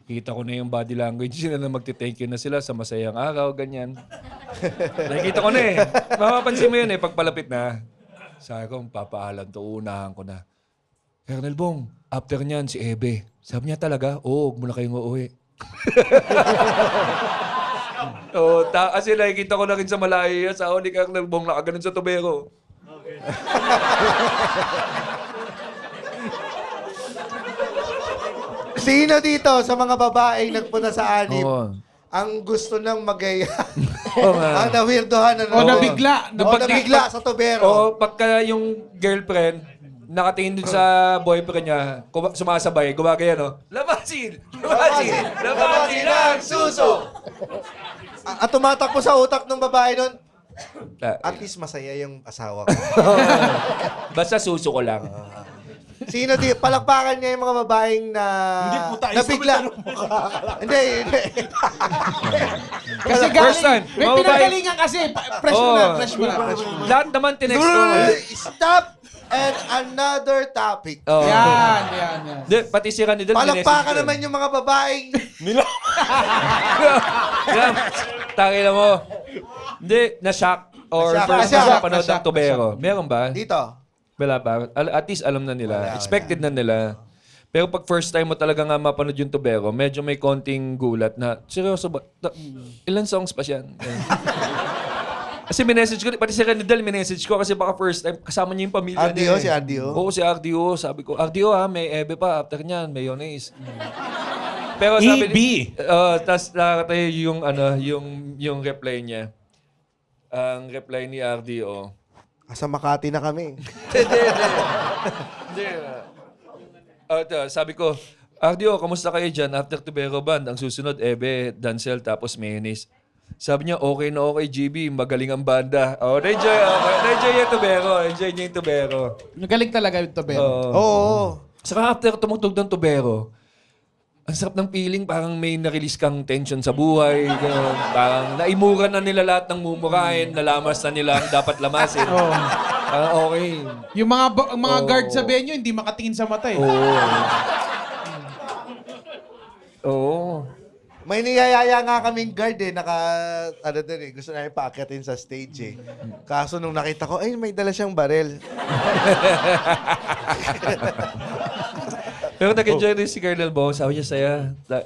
Kita ko na yung body language nila na magti-thank you na sila sa masayang araw, ganyan. Nakikita ko na eh. Mapapansin mo yun eh, pagpalapit na. Sabi ko, magpapaalam to, unahan ko na. Colonel Bong, after niyan si Ebe. Sabi niya talaga, oo, huwag mo na kayong uuwi. Kasi nakikita ko na rin sa malayo sa ni Colonel Bong nakaganon sa tubero. Sino dito sa mga babaeng nagpunta sa anib Oo. ang gusto nang magaya? Oo nga. ang nawirdohan na O nabigla. nabigla sa Tobero. O pagka yung girlfriend, nakatingin dun sa boyfriend niya, sumasabay, gumagaya, no? Labasin ang suso! At tumatakbo sa utak ng babae nun, at least masaya yung asawa ko. Basta suso ko lang. Sino di palakpakan niya yung mga babaeng na Hindi po tayo nabigla. Hindi. Kasi First time. galing. May Mga babae- pinagalingan kasi. Fresh mo na. Lahat naman tinext ko. Stop and another topic. Oh. Yan. Di, pati si Ranidel. Palakpakan naman yung mga babaeng Taki na mo. Hindi, na-shock. Or Na-shock. first Na-shock. time napanood ng tubero. Meron ba? dito. Wala pa. At least alam na nila. Expected na nila. Pero pag first time mo talaga nga mapanood yung tubero, medyo may konting gulat na, seryoso ba? Ilan songs pa siya? Kasi minessage ko, pati si Renidel minessage ko kasi baka first time, kasama niya yung pamilya RDO, niya. si RDO? Oo, si RDO. Sabi ko, RDO ha, may Ebe pa. After niyan, may Yones. Pero sabi EB. tas nakatayo yung reply niya. Ang reply ni RDO, Sa Makati na kami. Hindi. Sabi ko, RDO, kamusta kayo dyan? After Tubero Band, ang susunod, Ebe, Dancel, tapos Mayonnaise. Sabi niya, okay na okay, GB. Magaling ang banda. Na-enjoy yung Tubero. Enjoy niya yung Tubero. Galing talaga yung Tobero. Oo. Saka after tumugtog ng Tubero, ang sarap ng feeling, parang may na-release kang tension sa buhay. Ganun. Parang naimura na nila lahat ng mumurahin, nalamas na nila ang dapat lamasin. Parang okay. Yung mga guard sa venue, hindi makatingin sa mata eh. Oo. May niyayaya nga kaming guard eh, gusto namin paakyatin sa stage eh. Kaso nung nakita ko, ay may dala siyang barel. Pero nag-enjoy rin si Colonel Bong. Sabi niya saya.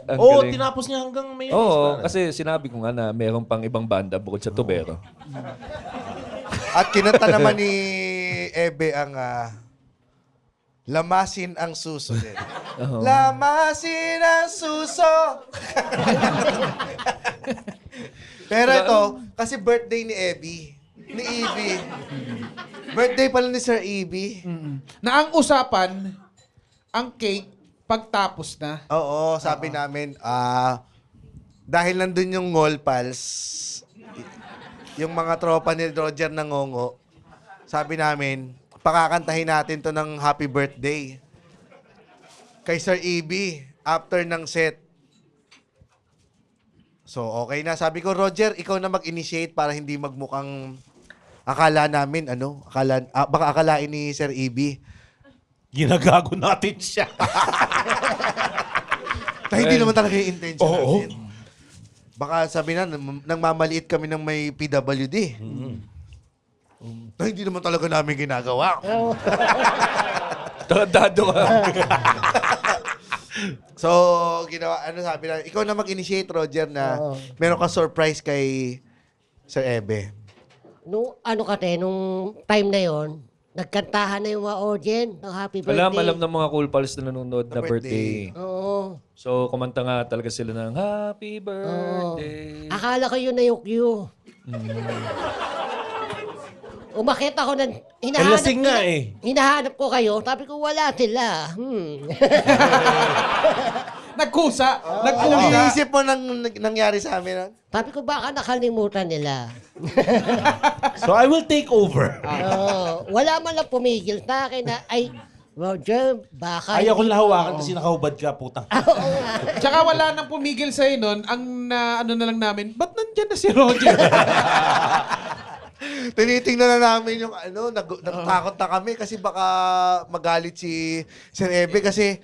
Ang Oo, galing. tinapos niya hanggang may... Oo, kasi sinabi ko nga na meron pang ibang banda bukod sa Tubero. At kinanta naman ni Ebe ang lamasin ang suso din. Lamasin ang suso! Pero ito, kasi birthday ni Ni Evie. Birthday pala ni Sir Evie. Na ang usapan, ang cake, pagtapos na. Oo, sabi namin, dahil nandun yung Ngol Pals, yung mga tropa ni Roger na ngongo, sabi namin, pakakantahin natin to ng happy birthday kay Sir Evie after ng set. So, okay na. Sabi ko, Roger, ikaw na mag-initiate para hindi magmukhang akala namin, baka akalain ni Sir Evie. Ginagago natin siya. Na hindi naman talaga yung intention natin. Baka sabi na, nang mamaliit kami ng may PWD. Na hindi naman talaga namin ginagawa. Tandado ka. So, ginawa, sabi na, ikaw na mag-initiate, Roger, na meron ka surprise kay Sir Ebe. Nung nung time na yon, nagkantahan na yung mga audience ng happy birthday. Alam ng mga Cool Pals na nanonood na birthday. Oo. So, kumanta nga talaga sila ng happy birthday. Akala ko yun na yung cue. Umakit ako ng... Lasing nga eh. Hinahanap ko kayo. Sabi ko, wala sila. Nagkusa. Ano iniisip mo nangyari sa amin? Sabi ko, baka nakalimutan nila. So I will take over. Wala man lang pumigil sa akin na, ay, Roger, baka... Ayaw kong lahawakan kasi nakahubad ka, putang. Oo nga. Tsaka wala nang pumigil sa'yo nun. Ang na lang namin, ba't nandyan na si Roger? Tinitingnan na namin yung natatakot na kami kasi baka magalit si Sir Ebe kasi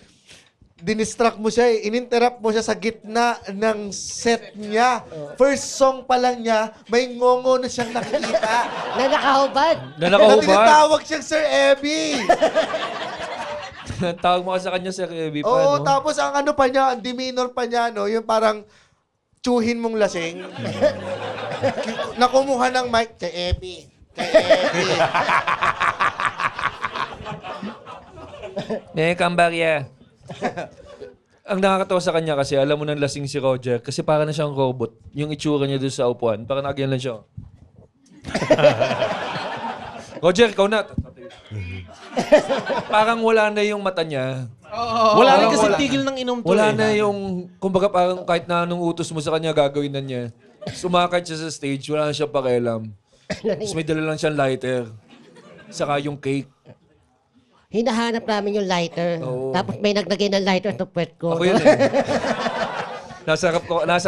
dinistract mo siya ininterrupt mo siya sa gitna ng set niya. First song pa lang niya, may ngongo na siyang nakikita. Na nakahubad. Na nakahubad. Tinatawag siyang Sir Ebe. Tawag mo ka sa kanya, Sir Ebe pa, Oo, no? tapos ang pa niya, ang demeanor pa niya, no, yung parang tsuhin mong lasing. Nakumuha ng mic, kay Ebe. Kay Ebe. Kambarya. Ang nakakatawa sa kanya kasi, alam mo nang lasing si Roger, kasi para na siyang robot. Yung itsura niya doon sa upuan, parang nakagyan lang siya. Roger, ikaw na. Parang wala na yung mata niya. Wala rin kasi tigil ng inom to Wala eh. na yung, kumbaga parang kahit na anong utos mo sa kanya, gagawin na niya. Sumakit siya sa stage, wala na siya pakialam. Tapos may dala lang siyang lighter. Saka yung cake. Hinahanap namin yung lighter. Oo. Tapos may naglagay ng lighter sa puwet ko. Ako yun eh. Nasa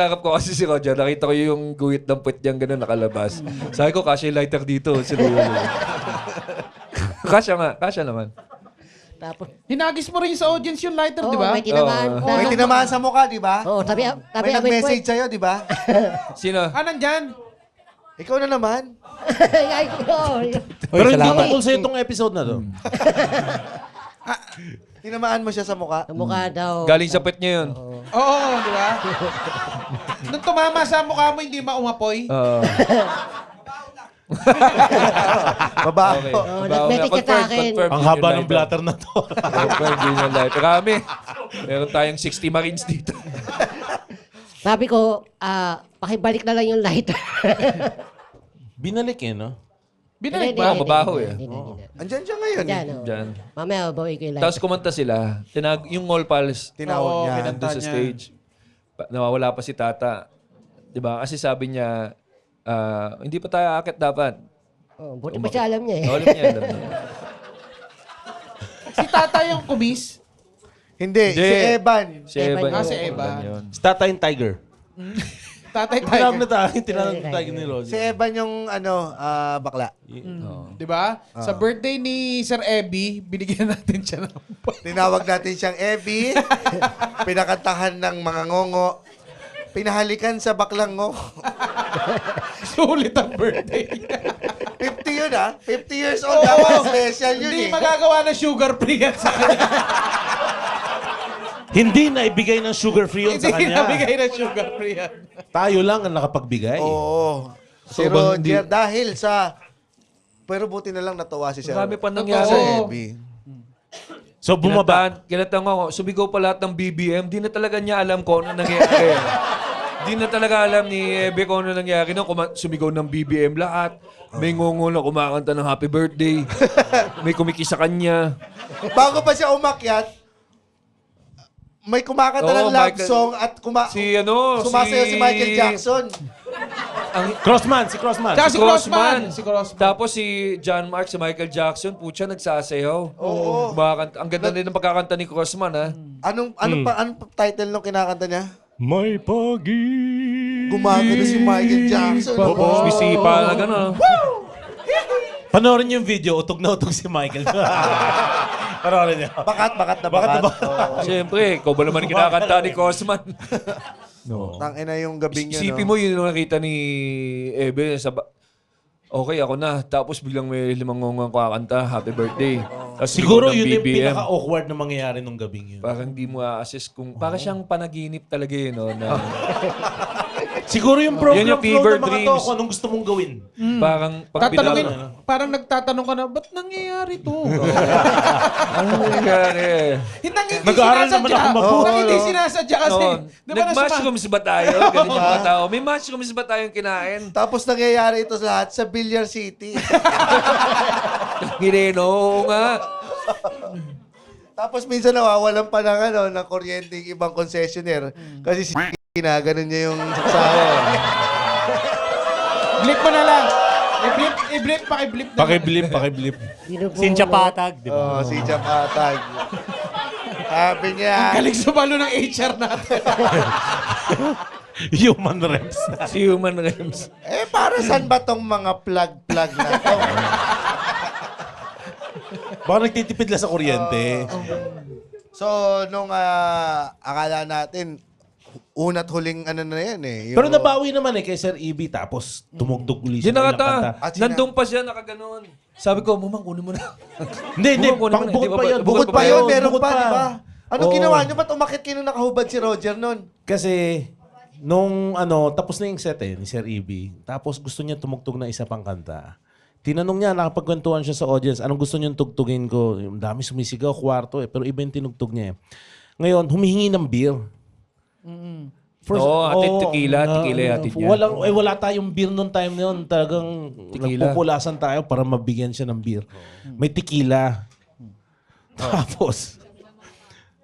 harap ko kasi si Roger. Nakita ko yung guhit ng puwet niyang gano'n nakalabas. Sabi ko, kasya yung lighter dito. Kasya naman. Tapos, Hinagis mo rin sa audience yung lighter, di ba? may tinamaan. May tinamaan sa mukha, di ba? Oo, tabi May nag-message sa'yo, di ba? Sino? Nandyan. Ikaw na naman. Ay, Pero hindi salamat. tungkol sa itong episode na to. Tinamaan mo siya sa mukha. Sa mukha daw. Galing sa puwet niya yun. Oo, di ba? Nung tumama sa mukha mo, hindi maumapoy. Oo. Babaho. Okay. nag-message ka sa akin. Ang haba ng blatter na to. Confirm din yung lighter. Kami, meron tayong 60 Marines dito. Sabi ko, pakibalik na lang yung lighter. Binalik eh, no? Binalik Hindi, ba? hindi, mabaho hindi, eh. hindi, hindi. Andyan siya ngayon. Diyan, oh. Diyan. Mamaya, bawi ko yung lighter. Tapos kumanta sila. Yung Ngol Pals, Tinawag Oo, niya. kinanta nandun sa niya. stage. Nawawala pa si Tata. Diba? Kasi sabi niya, hindi pa tayo akit dapat. Oh, buti pa siya alam niya eh. Alam niya. Si Tata yung kumis. Hindi, Hindi. si Evan. Si Evan. Ah, si yun. Evan. Yun. Stata yung Tiger. Tatay Tinawag na Tiger. tayo. Tinawag na tayo ni Si Roger. Evan yung bakla. Di ba? Sa birthday ni Sir Ebby, binigyan natin siya ng Tinawag natin siyang Ebi. Pinakantahan ng mga ngongo. Pinahalikan sa baklang ngongo. sulit ang birthday niya. 50 yun 50 years old. Dapat special yun Hindi eh. magagawa ng sugar free yan sa kanya. Hindi na ibigay ng sugar-free yun sa Hindi kanya. nabigay ng sugar free yan. Tayo lang ang nakapagbigay. Oo. Si So, Roger, dahil sa Pero buti na lang natuwa si Sir. Marami pa Sir nangyari. Ebi. So bumaba. Kinatan ako, sumigaw pa lahat ng BBM. Di na talaga niya alam kung ano nangyari. Di na talaga alam ni Ebe kung ano nangyari. No, sumigaw ng BBM lahat. May ngongo na kumakanta ng happy birthday. May kumikisa kanya. Bago pa siya umakyat, may kumakanta ng love song at sumasayaw si Michael Jackson. Crossman, si Crossman. Tsaka si Crossman. Tapos si John Mark, si Michael Jackson, putya, nagsasayaw. Oo. Kumakanta. Ang ganda din ng pagkakanta ni Crossman, ha? Anong title nung kinakanta niya? May pag-ibig. Gumagano si Michael Jackson. Tapos may sipa na gano'n. Panoorin yung video, utog na utog si Michael. Panoorin niyo. Bakat na bakat. Oo. Siyempre, ikaw ba naman kinakanta ni Crossman? Tangina yung gabing yun. Isipin mo yun yung nakita ni Ebe sa okay, ako na. Tapos biglang may limang ngongang kakanta, happy birthday. Tapos Siguro biglang yun yung BBM. pinaka-awkward na mangyayari nung gabing yun. Parang di mo a-assess kung... Parang siyang panaginip talaga yun, no? Na, Siguro yung program Yan yung flow fever ng mga to, dreams. kung anong gusto mong gawin. parang... pag Tatanungin, binalo- parang nagtatanong ka na, ba't nangyayari to? Ano nangyari? Hindi Nag-aaral naman ako mabuti. Hindi sinasadya kasi. No, Di ba nag-mushrooms ba tayo? Ganun yung mga tao. May mushrooms ba tayong kinain? Tapos nangyayari ito sa lahat sa Billiard City. Hindi, no nga. Tapos minsan nawawalan pa ng kuryente yung ibang concessionaire. Kasi ginaganon niya yung saksawa. Blip mo na lang. I-blip, paki-blip na. Pakiblip. Cynthia Patag, di ba? Si Jack Atag. Sabi niya, Galing sumalo ng HR natin. Human reps. Si Human Rems. para saan ba tong mga plug na to? Baka nagtitipid lang sa kuryente. So, nung akala natin, una't huling ano na yan eh. Pero nabawi naman kay Sir EB tapos tumugtog uli Di siya ng ilang nakata. kanta. Nandun pa siya, nakaganon. Sabi ko, Mumang, kunin mo na. Hindi. Bukod Bukod pa yun. Bukod pa yun, yun, meron bukod pa, pa. di ba? Ano Oo. ginawa niyo? Ba't umakit kayo nung nakahubad si Roger nun? Kasi, nung tapos na yung set ni Sir EB, tapos gusto niya tumugtog na isa pang kanta. Tinanong niya, nakapagkwentuhan siya sa audience, anong gusto niyong tugtugin ko? Yung dami sumisigaw, kwarto pero iba yung tinugtog niya. Ngayon, humihingi ng beer. Oo, tequila hatid niya. Wala tayong beer noong time na yun. Talagang Tequila. nagpupulasan tayo para mabigyan siya ng beer. May tequila. Tapos,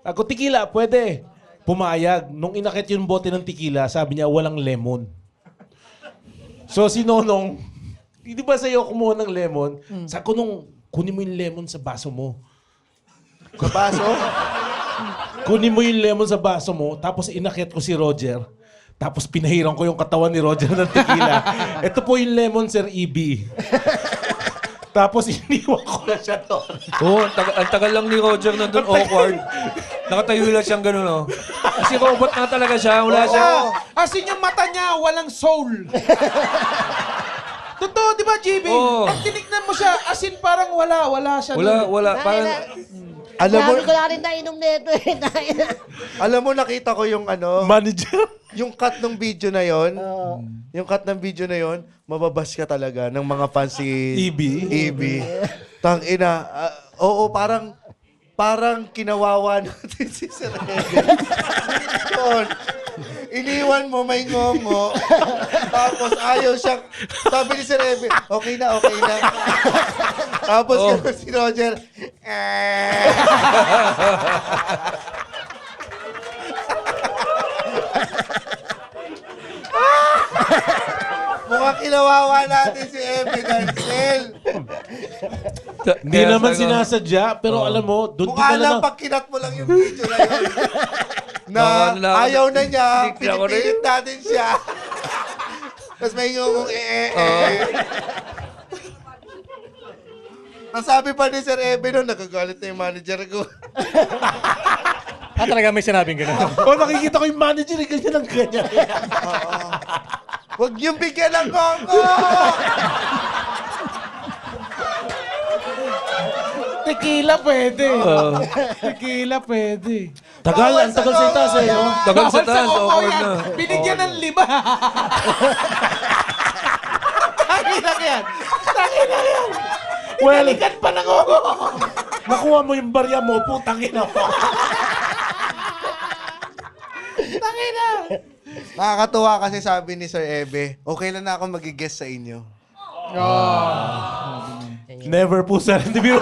ako, tequila, pwede. Pumayag. Nung inakit yung bote ng tequila, sabi niya, walang lemon. So, si Nonong, hindi ba sa'yo kumuha ng lemon? Sabi ko nung, kunin mo yung lemon sa baso mo. Sa baso? Kunin mo yung lemon sa baso mo, tapos inakit ko si Roger. Tapos pinahiran ko yung katawan ni Roger ng tequila. Ito po yung lemon, Sir EB. Tapos iniwan ko na siya doon. Oo, ang tagal lang ni Roger nandun, awkward. Nakatayo lang siyang gano'n, no? Kasi robot na talaga siya. Wala siya. As in yung mata niya, walang soul. Totoo, di ba, JB? Oo. Pag tinignan mo siya, as in parang wala siya. Wala. Parang, Alam mo, Sabi ko na rin nainom nito eh. alam mo, nakita ko yung Manager. yung cut ng video na yon. Yung cut ng video na yon, mababas ka talaga ng mga fans si EB. Tangina. Oo, parang kinawawa natin si Sir Evan. Yun. Iniwan mo, may ngongo. Tapos ayaw siya. Sabi ni Sir Evan, okay na. Tapos gano'n si Roger, mukhang kinawawa natin si Evan Ansel. Hindi naman sinasadya, pero alam mo, doon din Mukha ka lang lang. pag kinat mo lang yung video na yun. Na ayaw na niya, pinipilit natin siya. Tapos may ngumong Nasabi pa ni Sir Ebe nun, nagagalit na yung manager ko. Talaga may sinabing gano'n. Nakikita ko yung manager, ganyan ang ganyan. Huwag niyong bigyan ng gongo! Tequila pwede. Tequila pwede. Ang tagal sa itaas eh. No? tagal sa Bawal taas, Coco awkward yan. na. Binigyan ng 5. yan. Well, pa ng ngongo. Nakuha mo yung barya mo, putang ina mo. Nakakatuwa kasi sabi ni Sir Ebe, okay lang na ako mag-guest sa inyo. Never po, sir. Hindi biro.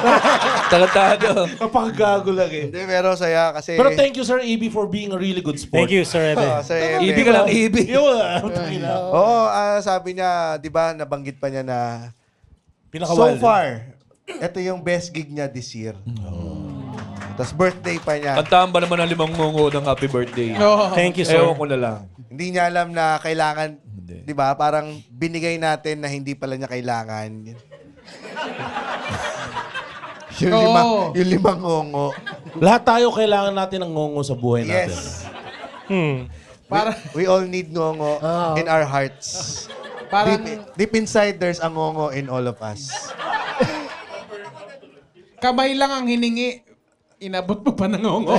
Talatado. Napakagago lang eh. Hindi, pero saya kasi... Pero thank you, Sir EB, for being a really good sport. Thank you, Sir Ebe. Sir Ebe. Ibig ka lang, ibig. Yun, putang ina. Oo, sabi niya, di ba, nabanggit pa niya na Pinaka-wild. so far, ito yung best gig niya this year. Tapos birthday pa niya. Kantaan ba naman ang 5 ngongo ng happy birthday? Thank you, sir. Ewan ko na lang. Hindi niya alam na kailangan, di ba, parang binigay natin na hindi pala niya kailangan. yung limang ngongo. Lahat tayo kailangan natin ng ngongo sa buhay natin. Yes. Para, We all need ngongo in our hearts. parang Deep inside, there's a ngongo in all of us. kamay lang ang hiningi. Inabot mo pa ng ngongo.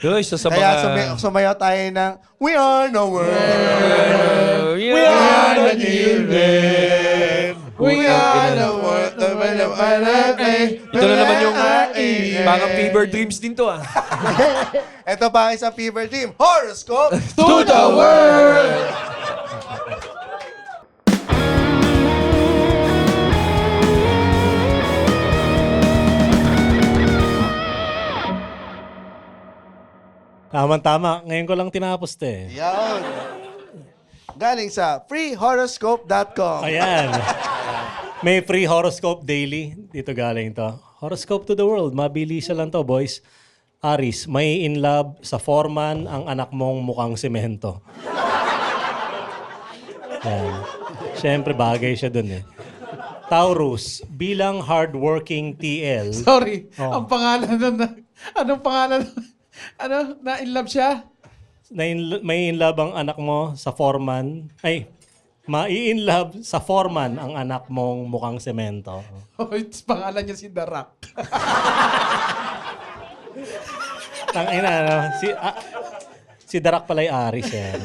Yo, isa sa Kaya mga... sumayaw tayo ng We Are the World. We are the children. We are the world. Ito na naman yung parang fever dreams din to ah. Ito pa ang isang fever dream. Horoscope To the world! Tama-tama. Ngayon ko lang tinapos eh. Yan. Galing sa freehoroscope.com. Ayan. May free horoscope daily. Dito galing to. Horoscope to the world. Mabilis lang to, boys. Aris, may in love sa foreman ang anak mong mukhang semento. Yan. Siyempre, bagay siya dun eh. Taurus, bilang hardworking TL. Sorry. Ang pangalan nun. Anong pangalan? Ano? Na-in-love siya? May in love ang anak mo sa foreman. Ay, mai-in love sa foreman ang anak mong mukhang semento. Pangalan niya si Darak. Tangina, ano? Si Darak pala'y Aris yan.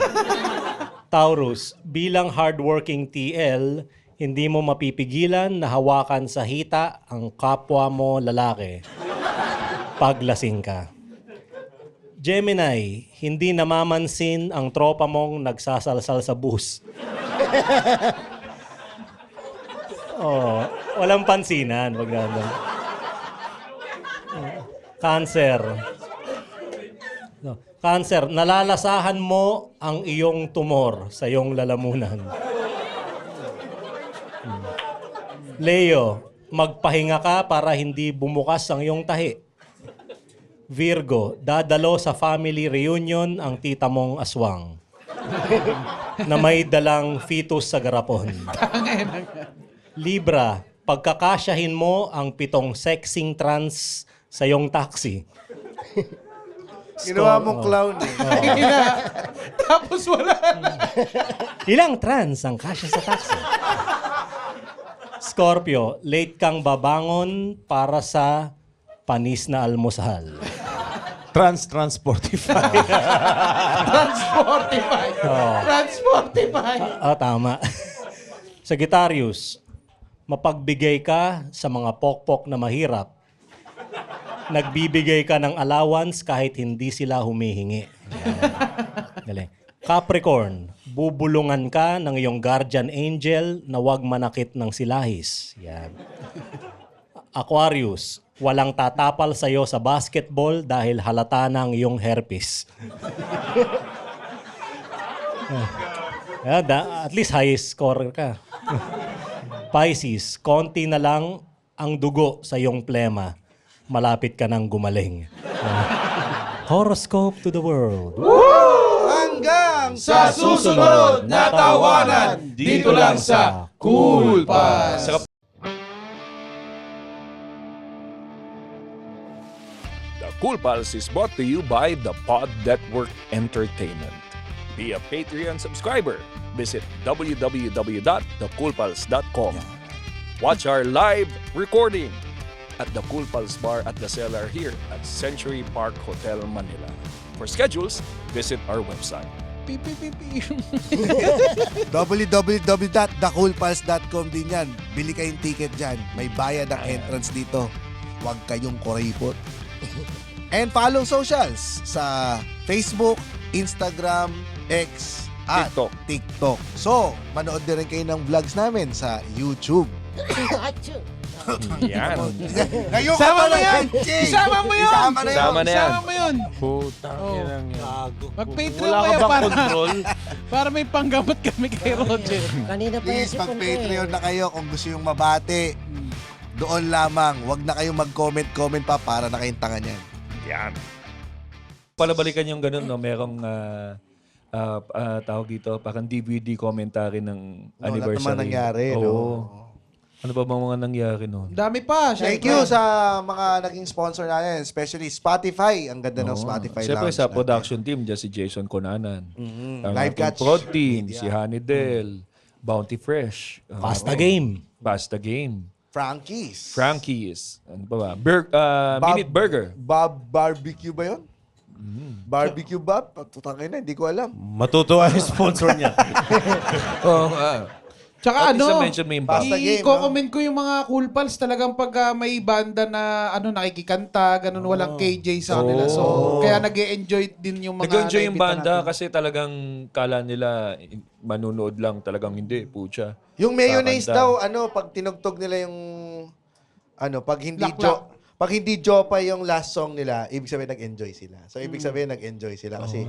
Taurus, bilang hardworking TL, hindi mo mapipigilan na hawakan sa hita ang kapwa mo lalaki. Paglasing ka. Gemini, hindi namamansin ang tropa mong nagsasalsal sa bus. Oh, walang pansinan. Wag na. Cancer. No. Cancer, nalalasahan mo ang iyong tumor sa iyong lalamunan. Leo, magpahinga ka para hindi bumukas ang iyong tahi. Virgo, dadalo sa family reunion ang tita mong aswang na may dalang fetus sa garapon. Libra, pagkakasyahin mo ang 7 sexing trans sa iyong taxi. Ginawa mong clown eh. Tapos wala. Ilang trans ang kasya sa taxi? Scorpio, late kang babangon para sa panis na almusal. Transportify. Transportify. Transportify. Tama. Sagittarius, mapagbigay ka sa mga pokpok na mahirap. Nagbibigay ka ng allowance kahit hindi sila humihingi. Galing. Capricorn, bubulungan ka ng iyong guardian angel na wag manakit ng silahis. Yan. Aquarius, walang tatapal sa iyo sa basketball dahil halata ng iyong herpes. At least high scorer ka. Pisces, konti na lang ang dugo sa iyong plema. Malapit ka nang gumaling. Horoscope to the world. Hanggang Sa susunod na tawanan, dito lang sa Cool Pals. The Cool Pals is brought to you by the Pod Network Entertainment. Be a Patreon subscriber. Visit www.thecoolpals.com. Watch our live recording at the Cool Pals Bar at the Cellar here at Century Park Hotel, Manila. For schedules, visit our website. www.thecoolpals.com din yan. Bili kayong ticket dyan. May bayad ang entrance dito. Huwag kayong kuripot. And follow socials sa Facebook, Instagram, X, at TikTok. So, manood din rin kayo ng vlogs namin sa YouTube. Achoo. Yan. Ngayon Isama mo yan! Isama mo yun! Isama na yun! Sama na yan. Isama mo yun! Putang inang yan. Mag-Patreon Wala ka kayo bang para, control? para may panggamot kami kay Roger. Kanina pa Please, yung sipon ko mag-Patreon na kayo kung gusto yung mabati. Doon lamang. Huwag na kayong mag-comment pa para na kayong tanga niyan. Yan. Palabalikan yung ganun, no? Merong tawag dito, parang DVD commentary ng anniversary. Lahat naman nangyari, Oo. no? Ano ba mga nangyari noon? Dami pa. Thank syempre. you sa mga naging sponsor natin, especially Spotify. Ang ganda ng Spotify Siyempre lounge sa natin. production team, dyan si Jason Conanan. Ang Live ating Catch prod team, Media. si Honeydell, Bounty Fresh. Pasta game. Pasta Game. Frankie's. Ano pa ba? Minute Burger. Bob Barbecue ba yun? Barbecue Bob? Tutangin na, hindi ko alam. Matutuwa yung sponsor niya. Oh, Tsaka At least na-mention mo yung Basta game, i-comment ko yung mga Cool Pals talagang pag may banda na nakikikanta, ganun, walang KJ sa kanila. So, kaya nag-e-enjoy din yung mga Nag-enjoy yung naimbita banda natin. kasi talagang kala nila manunood lang, talagang hindi, pucha. Yung mayonnaise Kakanta. daw, pag tinugtog nila yung, pag hindi Laklak. pag hindi jopa yung last song nila, ibig sabihin nag-enjoy sila. So, ibig sabihin nag-enjoy sila kasi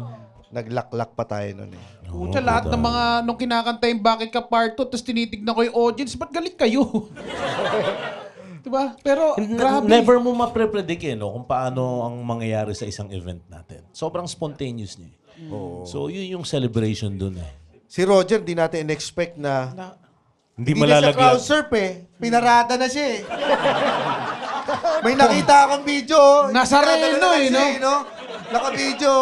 naglaklak pa tayo nun eh. Pucha, lahat ng mga, nung kinakanta yung Bakit Ka Part 2, tapos tinitignan ko yung audience, ba't galit kayo? Diba? Pero, grabe. Never mo mapre-predict kung paano ang mangyayari sa isang event natin. Sobrang spontaneous niya. So, yun yung celebration dun eh. Si Roger, di natin in-expect na Hindi na siya malalagyan. crowd surf eh. Pinarada na siya eh. May nakita akong video. oh. Nasa Pinarada reno na lang eh, siya, no? Naka-video.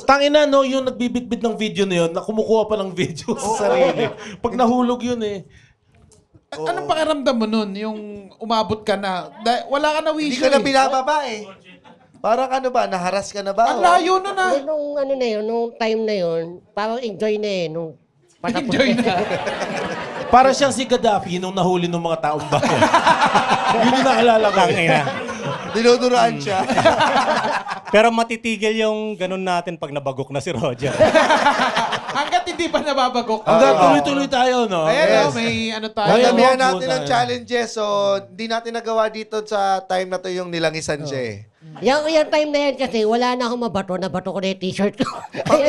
Tangina, no, yung nagbibitbit ng video na yun, na kumukuha pa ng video sa sarili. Pag nahulog yun eh. Anong pakiramdam mo nun? Yung umabot ka na, wala ka na Hindi wisyo ka na eh. binababa eh. Parang ano ba, naharas ka na ba? Ang layo nun ah. Nung ano na yun, nung time na yun, parang enjoy na eh. Nung patapos Enjoy na. Para siyang si Gaddafi nung nahuli ng mga taong bayan. Yun yung naalala ko. Dinuduraan siya. Pero matitigil yung ganun natin pag nabagok na si Roger. Hanggat hindi pa nababagok. Hanggang tuloy-tuloy tayo, no? Ayan, Yes. may ano tayo. Madamihan Ayun, natin puta. ng challenges. So, hindi natin nagawa dito sa time na to yung nilangisan siya eh. yung time na yan kasi, wala na akong mabato. Nabato ko na yung t-shirt ko. Pag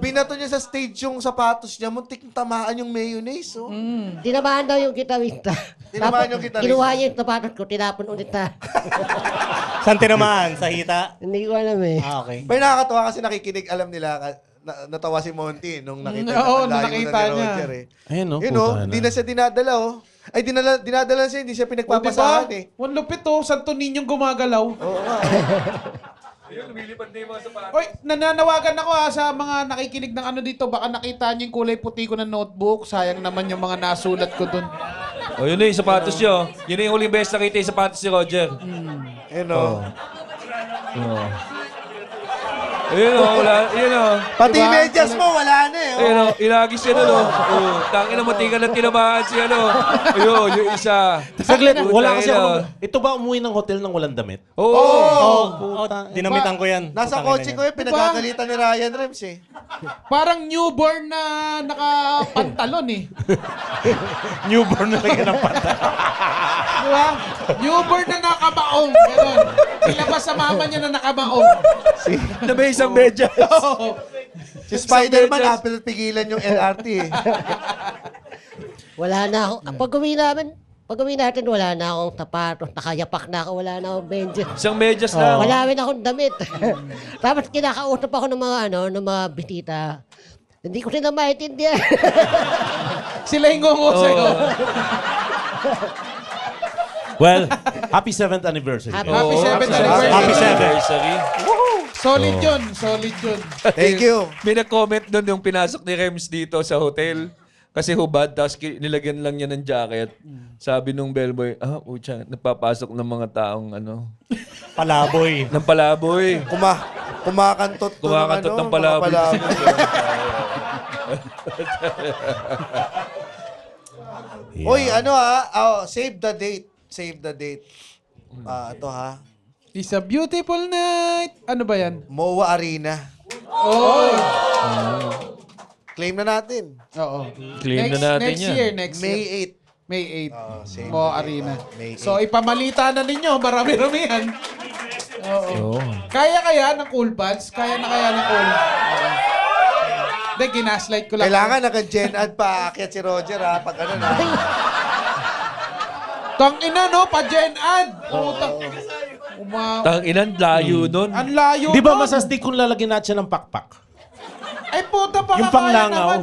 binato niya sa stage yung sapatos niya, muntik tamaan yung mayonnaise. Oh. Tinamaan daw yung gitarista. Tinamaan yung gitarista. Kinuha niya yung sapatos ko, tinapon ulit na. Saan tinamaan? Sa hita? Hindi ko alam eh. Ah, okay. Pero nakakatawa kasi nakikinig, alam nila, natawa si Monty nung nakita Oo, niya, ang layo nakita na ni niya. Roger eh. Ayun, no? Yun oh, puta hindi na siya dinadala oh. Ay, dinadala siya, hindi siya pinagpapasahan eh. Ang lupit oh, Santo Niñong gumagalaw. Oo nga. Ayun, lumilipad na yung mga sapatos. Oy, nananawagan ako sa mga nakikinig ng ano dito. Baka nakita niyo yung kulay puti ko ng notebook. Sayang naman yung mga nasulat ko dun. Oh, yun na yung sapatos nyo. Yun na yung huling beses nakita yung sapatos ni Roger. Yun oh. Ayun o, wala. Ayun o. Pati medyas mo, wala na eh. Oh. Ayun o, ilagis yan ano. Oh, tangin na matikan na tinamaan si ano. Ayun, yung isa. Saglit, wala kasi Ayun, ako. Ito ba umuwi ng hotel ng walang damit? Oo. Oh, dinamitan ko yan. Nasa Putangina kotse niya. ko yun, pinagagalitan ni Ryan Rems eh. Parang newborn na nakapantalon eh. Newborn na lang yan ang pata. Di ba? Newborn na nakabaong. Ganun. Ilabas sa mama niya na nakabaong. Na may isang medyas. Si Spider-Man, apil pigilan yung LRT eh. Wala na ako. Pag uwi natin, wala na akong sapatos. Nakayapak na ako, wala na akong benches. Isang medyas lang. Wala rin akong damit. Tapos kinakausap ako ng mga bisita. Hindi ko sila maintindihan. Sila yung ngungo sa'yo. Well, happy 7th anniversary. Happy Happy 7th anniversary. Happy 7th. Anniversary. Solid yun. Solid yun. Thank you. May nag-comment doon yung pinasok ni Rems dito sa hotel. Kasi hubad, tapos nilagyan lang niya ng jacket. Sabi nung bellboy, ucha, napapasok ng mga taong ano, Palaboy. ng palaboy. Kumakantot to Kumakantot ng mga palaboy. Uy, save the date. Save the date. Ito ha. It's a beautiful night. Ano ba yan? MOA Arena. Oh. Claim na natin. Oo. Claim na natin next yan. year, next year. May 8. May 8. same Mo day. Arena. May So, ipamalita na ninyo. Marami-rami yan. Oo. Kaya ng Cool Pals? Kaya ng Cool? Okay. Hindi, ginaslight ko lang. Kailangan naka-gen ad pa aakyat si Roger ha. Pag ano na. Tang ina, no? Pa-gen ad. Putang. Tang ilan, layo nun. Ang layo Di ba nun. masastig kung lalagyan natin siya ng pakpak? Ay, puta pa Yung panglangaw. Parang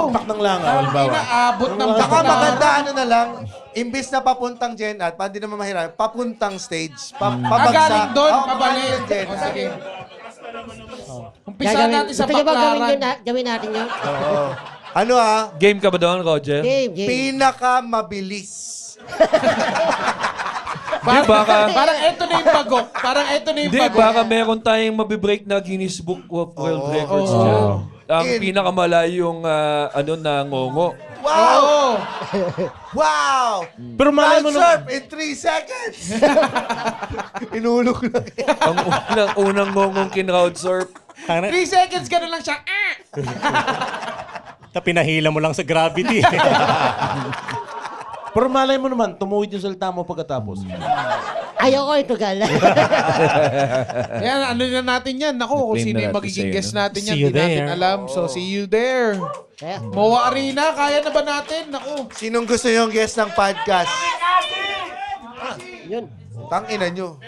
pakpak ng langaw, halimbawa. Inaabot ng Saka bakla. maganda ano na lang. Imbis na papuntang gen ad, pa hindi naman mahirap, papuntang stage. Pabagsak. Galing doon, Oo, pabalik. gen O, ad. sige. Umpisa natin sa Gusto niyo ba baklaran. gawin natin yun? Oo. Ano ha? Game ka ba doon, Roger? Game. Pinakamabilis. Parang eto na yung bagok. Hindi, baka meron tayong mabibreak na Guinness Book of World Records dyan. Ang pinakamalayong na ngongo. Wow! Oo. Wow! Pero malay mo Surf in 3 seconds! Inulog na. Ang unang ngongong kin-round surf. 3 seconds ka na lang siya. Pinahila mo lang sa gravity. Pero malay mo naman, tumuwid yung salita mo pagkatapos. Ayoko ito, gal. Yan, ano na natin yan? Naku, kung Claim sino na yung natin magiging sa'yo, guest no? natin yan, See you di natin there. alam. So, see you there. Kaya, MOA Arena, kaya na ba natin? Naku. Sinong gusto yung guest ng podcast? yun. Tangina nyo.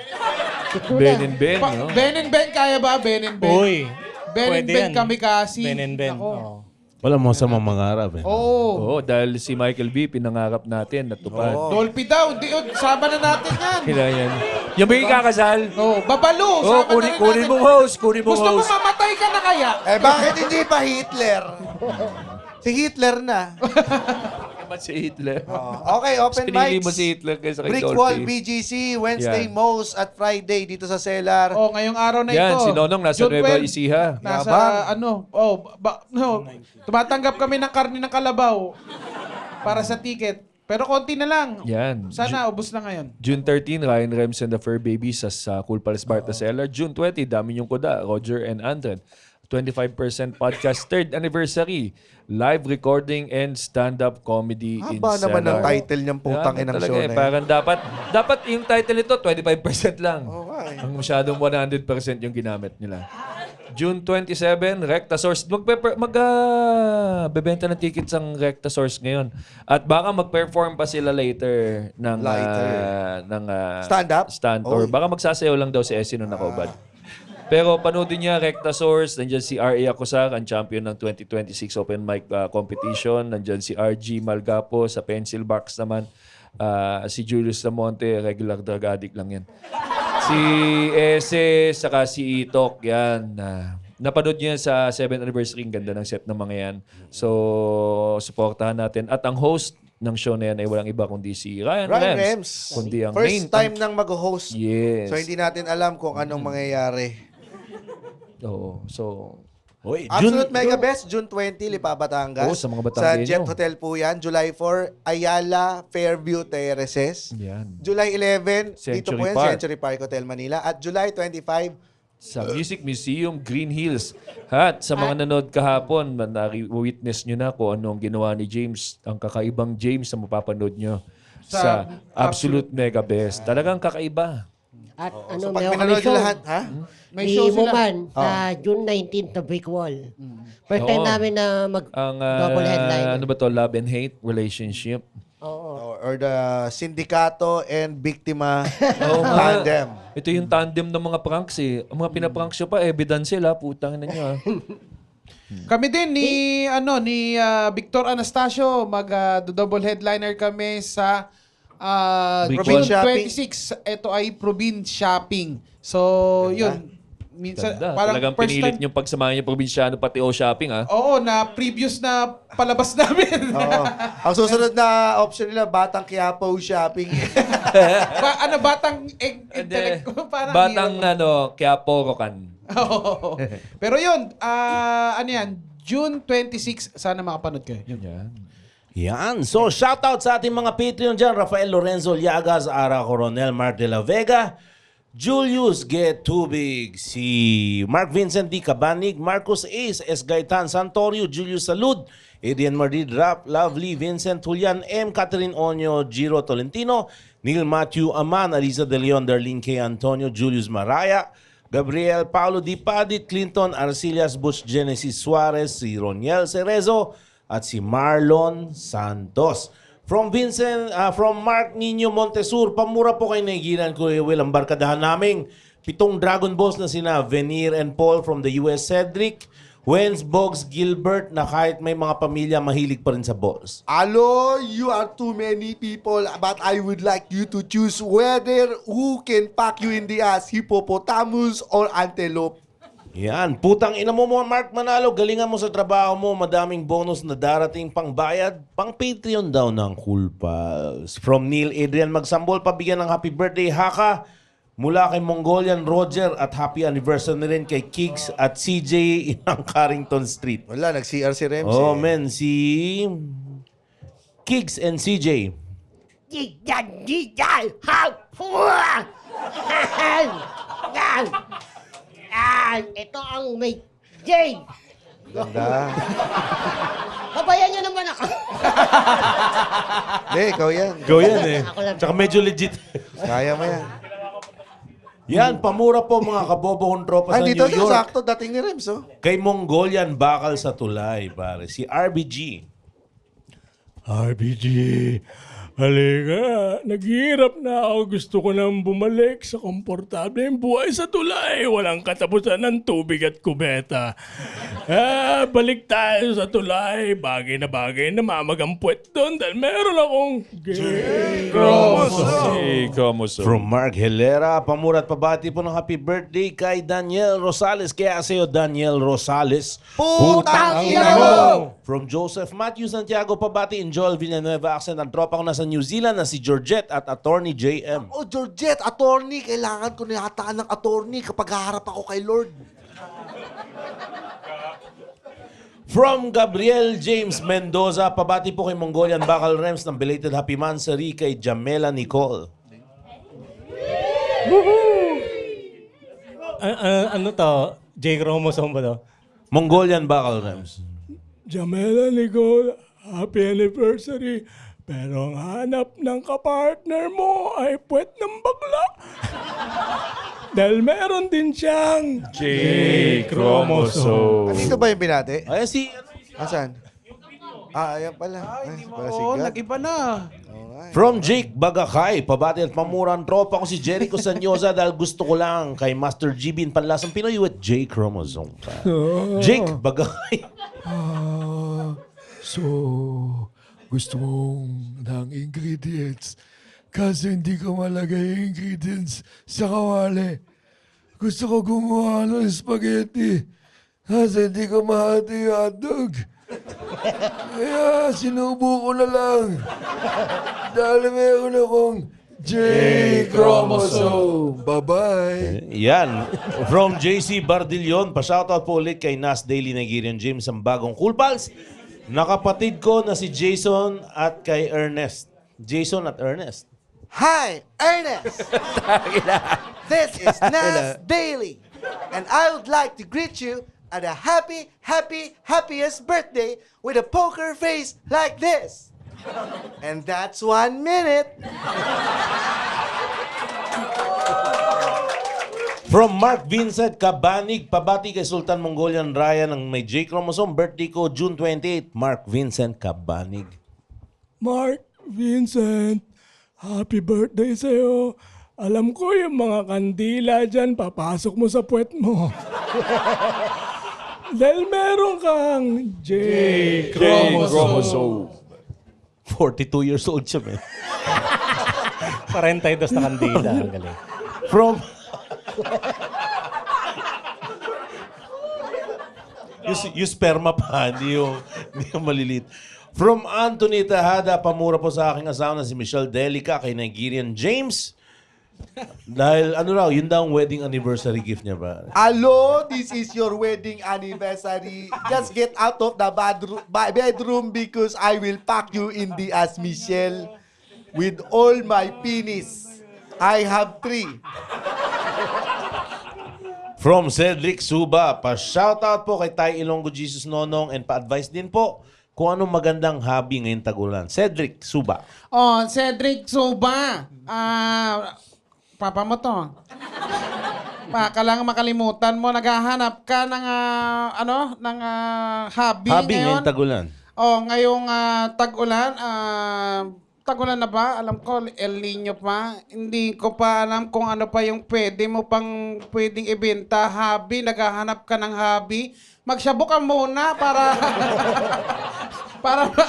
Ben and Ben, no? Ben and Ben, kaya ba? Ben and Ben. Uy. Ben and pwede Ben yan. Kamikasi. Ben and Ben. Nako. Oo. Wala mo sa mga mangarap eh. Oo. Oo, dahil si Michael B. pinangarap natin, natupad. Dolphy daw. Di, sama na natin yan. Kailan yan? Yung may kakasal. Oh, Babalo. Oo, Sama na rin kunin natin. mong host, kunin mong Gusto mo host. mamatay ka na kaya? Eh, bakit hindi pa Hitler? Si Hitler na. Naman si Hitler. Okay, open Pinili mics. mo si Hitler kaysa kay Brick Dolphy. Wall, BGC, Wednesday, Yan. Mo's at Friday dito sa Cellar. Oh, ngayong araw na Yan, ito. si Nonong nasa June Nueva 12, Ecija. Nasa Yabang. tumatanggap kami ng karne ng kalabaw para sa ticket. Pero konti na lang. Yan. Sana, ubos na ngayon. June 13, Ryan Rems and the Fur Babies sa Cool Pals Bar sa Cellar. June 20, Dami Yung Kuda, Roger and Andren. 25% podcast 3rd anniversary. Live recording and stand-up comedy in Haba naman ng Cellar. title niyang putang Yan, inang talaga show eh. na yan. Parang dapat yung title nito 25% lang. Okay. Ang masyadong 100% yung ginamit nila. June 27, Recta Source. Bebenta ng tickets ang Recta Source ngayon. At baka mag-perform pa sila later ng Stand-up? stand or baka magsasayaw lang daw si Essie nung nakaubad. Pero panoodin niya Recta Source, nandiyan si R.A. Acosac, ang champion ng 2026 Open Mic Competition. Nandiyan si R.G. Malgapo sa Pencil Box naman. Si Julius Lamonte, regular drug addict lang yan. Si Ese, saka si Itok, yan. Napanood niyo yan sa 7th anniversary. Ang ganda ng set ng mga yan. So, supportahan natin. At ang host ng show na yan ay walang iba kundi si Ryan Rems. Kundi ang First time nang mag-host. Yes. So, hindi natin alam kung anong mangyayari. Oo. So, Oy, Absolute Mega Best, June 20, Lipa, Batangas. Oo, sa mga Sa Batangueño. Jet Hotel po yan. July 4, Ayala, Fairview, Terraces. yan. July 11, dito po Century yan, Park. Century Park Hotel Manila. At July 25, Sa Music Museum, Green Hills. At sa mga nanood kahapon, na-witness nyo na kung anong ginawa ni James, ang kakaibang James na mapapanood nyo sa Absolute Mega Best. Talagang kakaiba. At so ano, pag meron kami pinanood show. nyo lahat, ha? May Ni show sila. Muman sa June 19 sa Brick Wall. First time Oo. namin na Ang double headline. ano ba to? Love and hate relationship. Oo. Or the Sindikato and Biktima Oo nga. Tandem. Ito yung tandem ng mga pranks eh. Ang mga pinapranks nyo pa, evidence sila. Putang na nyo. Kami din ni Victor Anastasio double headliner kami sa Province June Shopping. 26. Ito ay Province Shopping. So, yun. Minsan, Ganda. parang Talagang first pinilit time. yung pagsamahan yung probinsyano pati o shopping ah. Oo, na previous na palabas namin. Oo. Ang susunod na option nila, Batang Quiapo Shopping. Batang intellect ko. Parang Batang hirap. Quiapo Rocan. Oo. Pero yun, ano yan, June 26, sana makapanood kayo. Yun. Yan. So, shoutout sa ating mga Patreon dyan. Rafael Lorenzo Llagas, Ara Coronel, Mark de la Vega, Julius Get Too Big, si Mark Vincent D. Cabanig, Marcos Ace, S. Gaitan Santorio, Julius Salud, Adrian Madrid Rap, Lovely, Vincent Julian M. Catherine Onyo, Giro Tolentino, Neil Matthew Aman, Aliza De Leon, Darlene K. Antonio, Julius Maraya, Gabriel Paulo Di Padit, Clinton Arcillas, Bush Genesis Suarez, si Roniel Cerezo, at si Marlon Santos. From Mark Nino Montesur, pamura po kay Naigiran ko Will ang barkadahan naming 7 Dragon Balls na sina Venir and Paul from the US, Cedric, Wens, Boggs, Gilbert, na kahit may mga pamilya, mahilig pa rin sa balls. Alo, you are too many people, but I would like you to choose who can pack you in the ass, hippopotamus or antelope. Yan, putang ina mo Mark Manalo, galingan mo sa trabaho mo, madaming bonus na darating pang bayad, pang Patreon daw ng Cool Pals. From Neil Adrian Magsambol, pabigyan ng happy birthday Haka, mula kay Mongolian Roger, at happy anniversary na rin kay Kiggs at CJ ng Carrington Street. Wala, nag-CR si Remse. Oh men, si Kiggs and CJ. Ito ang may J. Ganda. Kabayan niyo naman ako. Hindi, ikaw yan. Go yan eh. Ako lang. Tsaka medyo legit. Kaya mo yan. Yan, pamura po mga kabobo kong tropa sa Dito New York. sakto, dating ni Rems, oh. Kay Mongolian Bakal sa Tulay, pare. Si RBG. RBG, halika. Naghihirap na ako. Gusto ko nang bumalik sa komportableng buhay sa tulay. Walang katapusan ng tubig at kubeta. Balik tayo sa tulay. Bagay na mamagang puwet doon dahil meron akong From Mark Helera, pamura at pabati po ng happy birthday kay Daniel Rosales. Kaya sa'yo, Daniel Rosales. Putang ina mo! From Joseph Matthew Santiago, pabati in Joel Villanueva accent. Ang tropa ko na sa New Zealand na si Georgette at Attorney JM. Oh, Georgette, attorney. Kailangan ko na yata ng attorney kapag haharap ako kay Lord. From Gabriel James Mendoza, pabati po kay Mongolian Bakal Rems ng belated happy mansary kay Jamela Nicole. Ano to? J. Chromosome ba to? Mongolian Bakal Rems. Jamela Nicole, happy anniversary. Pero ang hanap ng kapartner mo ay puwet ng bakla. Dahil meron din siyang Chromosome. Dito ba yung binati? Ay, si... Asan? Ayan pala. Ay, pala si Oo, God. nag-iba na. From Jake Bagakay, pabati at pamurang tropa ko si Jericho Sanyosa dahil gusto ko lang kay Master GB in Panlasang Pinoy with J Chromosome. Jake Bagakay. So, gusto mong ng ingredients kasi hindi ko malagay ingredients sa kawali. Gusto ko gumawa ng spaghetti kasi hindi ko mahati yung hotdog. Kaya sinubo ko na lang dahil meron akong J-chromosome. Bye-bye. Yan. From JC Bardillon, pa-shoutout po ulit kay Nas Daily Nigerian James, ang bagong Cool Pals. Nakapatid ko na si Jason at kay Ernest. Jason at Ernest. Hi, Ernest! This is Nas Daily. And I would like to greet you at a happiest birthday with a poker face like this. And that's 1 minute. From Mark Vincent Cabanig, pabati kay Sultan Mongolian Ryan ng may J Chromosome. Birthday ko June 28. Mark Vincent Cabanig. Mark Vincent, happy birthday sa'yo. Alam ko yung mga kandila dyan, papasok mo sa puwet mo. Dahil meron kang Chromosome. 42 years old siya, man. 42 na kandila. Ang galing. From... yung sperma pa, hindi yung malilit. From Anthony Tejada, pamura po sa aking asawa na si Michelle Delica kay Nigerian James. Dahil ano raw, yun daw ang wedding anniversary gift niya ba? Hello, this is your wedding anniversary. Just get out of the bedroom because I will pack you in the as Michelle with all my penis. I have 3. From Cedric Suba, pa-shoutout po kay Tay Ilonggo Jesus Nonong and pa-advise din po kung anong magandang hobby ngayong tagulan. Cedric Suba. Oh, Cedric Suba. Papa mo to. Baka lang makalimutan mo, naghahanap ka ng hobby, Hobby ngayon. ngayong tagulan. Oh, ngayong tag-ulan, tag-ulan na ba? Alam ko, El Nino pa. Hindi ko pa alam kung ano pa yung pwedeng ibenta. Hobby, naghahanap ka ng hobby. Magshabu ka muna para...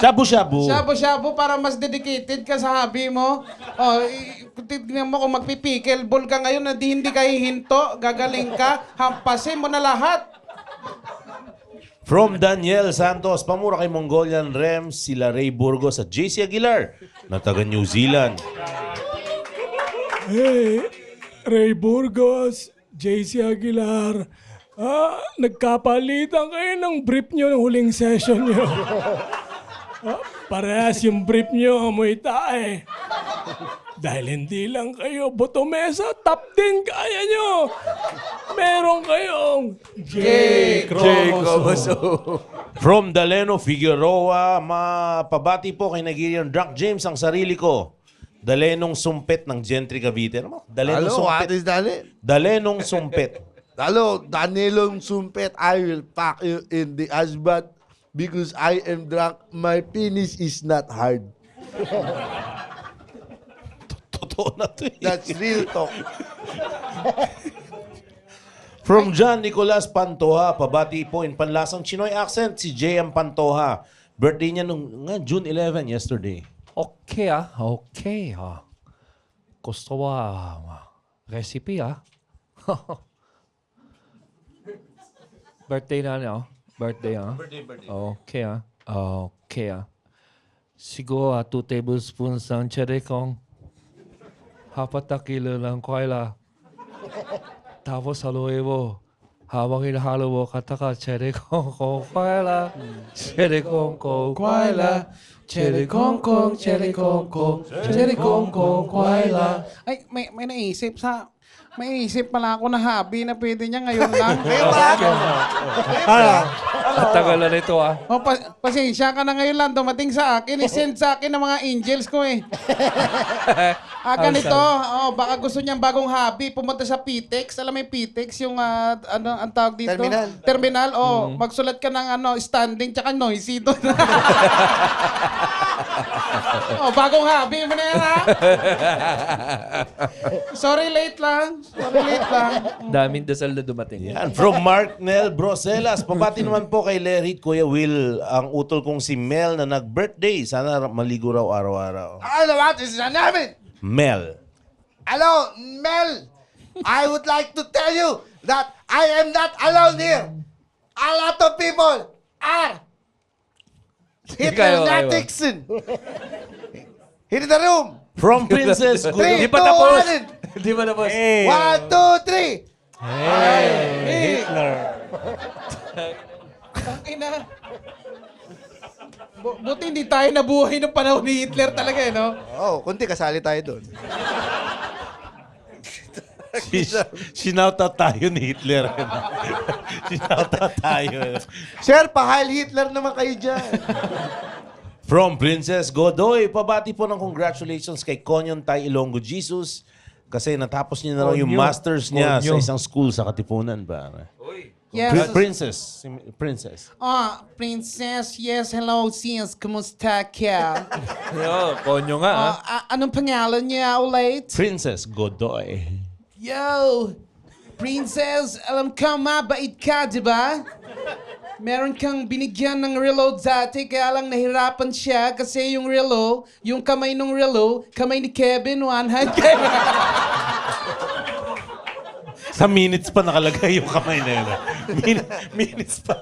Shabu-shabu. Shabu-shabu para mas dedicated ka sa hobby mo. Oh, tignan mo kung magpipikil ball ka ngayon na hindi ka hihinto, gagaling ka, hampasin mo na lahat. From Daniel Santos, pamura kay Mongolian Rems, sila Ray Burgos at JC Aguilar na taga New Zealand. Hey, Ray Burgos, JC Aguilar, nagkapalitan kayo ng brief nyo ng huling session nyo. Parehas yung brief nyo, amoy tae. Dahil hindi lang kayo botomesa, top 10 kaya nyo. Meron kayong J-chromosome. From Daleno Figueroa, mapabati po kay Nigerian Drunk James ang sarili ko. Dalenong sumpet ng Gentry Cavite. Ano mo? Dalenong Hello, what sumpet. is that? Dalenong sumpet. Hello, Danilong Sumpet, I will pack you in the asbat because I am drunk. My penis is not hard. Totoo na to eh. That's real talk. From John Nicolas Pantoja, pabati po in panlasang Chinoy accent, si J.M. Pantoja. Birthday niya nung June 11, yesterday. Okay. Gusto mo recipe Birthday na niya. Birthday. Okay. Siguro 2 tablespoons ng cherry kong 4 kilo ng koila. Tapos haluin mo. Habang hinahalo mo, kataka cherry kong koila. Cherry kong koila. Cherry Kong Kong, Cherry Kong Kong, Cherry Kong Kong, Koila. Ay, may naisip pala ako na hobby na pwede niya ngayon lang. Ang tagal na nito Oh, pasensya ka na ngayon lang dumating sa akin. I-send sa akin ng mga angels ko eh. Ganito. Oh, baka gusto niyang bagong hobby. Pumunta sa PTEX. Alam mo yung PTEX? Yung ang tawag dito? Terminal. Oh, magsulat ka ng standing tsaka noisy doon. Oh, bagong hobby mo na yan ha. Sorry late lang. Daming dasal na dumating. Yan. From Mark Nel Broselas, pabati naman po kay Larry, Kuya Will, ang utol kong si Mel na nag-birthday. Sana maligo raw araw-araw. Ano ba? This is a name. Mel. Hello, Mel. I would like to tell you that I am not alone here. A lot of people are Hitler-natics in the room. From Princess 3, 2, Good. 1. Di ba tapos? 1, 2, 3. Hitler. Ina. Buti hindi tayo nabuhay ng panahon ni Hitler talaga eh, no? Kunti kasali tayo doon. Sinauta tayo ni Hitler. Sinauta tayo. Sir, pa-Heil Hitler naman kayo dyan. From Princess Godoy, pabati po ng congratulations kay Konyon Tay Ilonggo Jesus kasi natapos niya na raw yung masters niya sa isang school sa Katipunan ba? Yes. Princess. Princess, yes, hello, sis, kumusta ka? Konyo nga Anong pangalan niya ulit? Princess Godoy. Yo, Princess, alam ka, mabait ka, di ba? Meron kang binigyan ng reload dati, kaya lang nahirapan siya kasi yung reload, yung kamay ng reload, kamay ni Kevin, one hand. Sa minutes pa nakalagay yung kamay na yun. Minutes pa.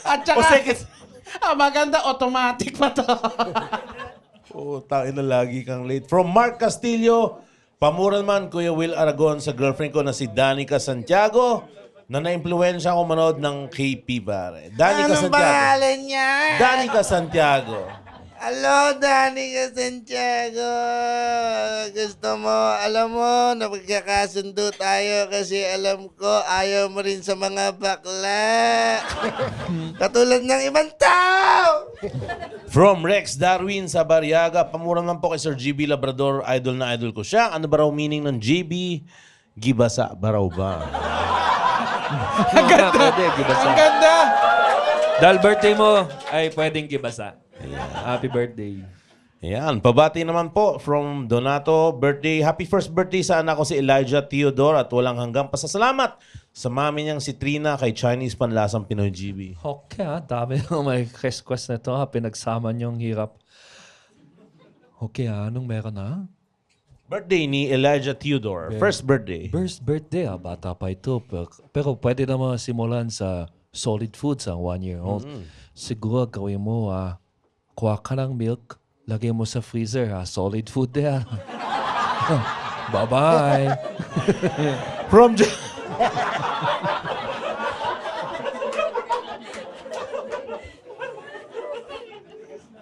At saka, maganda, automatic pa to. Tangin na lagi kang late. From Mark Castillo, pamuran man Kuya Will Aragon sa girlfriend ko na si Danica Santiago na na-impluensya ako manood ng KP pare. Danica Anong Santiago. pangalan niya? Danica Santiago. Hello, Danica Santiago. Gusto mo, alam mo, napagkakasundo tayo kasi alam ko ayaw mo rin sa mga bakla. Katulad ng ibang tao. From Rex Darwin sa Bariaga, pamuran man po kay Sir GB Labrador, idol na idol ko siya. Ano ba raw meaning ng GB? Gibasa ba raw ba? Ang ganda. Ang ganda! Dahil birthday mo ay pwedeng gibasa. Happy birthday. Ayan, pabati naman po from Donato, birthday, happy first birthday sa anak ko si Elijah Theodore at walang hanggang pasasalamat sa mami niyang si Trina kay Chinese Panlasang Pinoy GB. Okay dami may request na ito pinagsama niyong hirap. Okay anong meron na? Birthday ni Elijah Theodore, first birthday. First birthday bata pa ito. Pero pwede naman simulan sa solid foods ang 1-year-old. Siguro gawin mo kuha ka ng milk, lagay mo sa freezer solid food yan. Bye-bye. From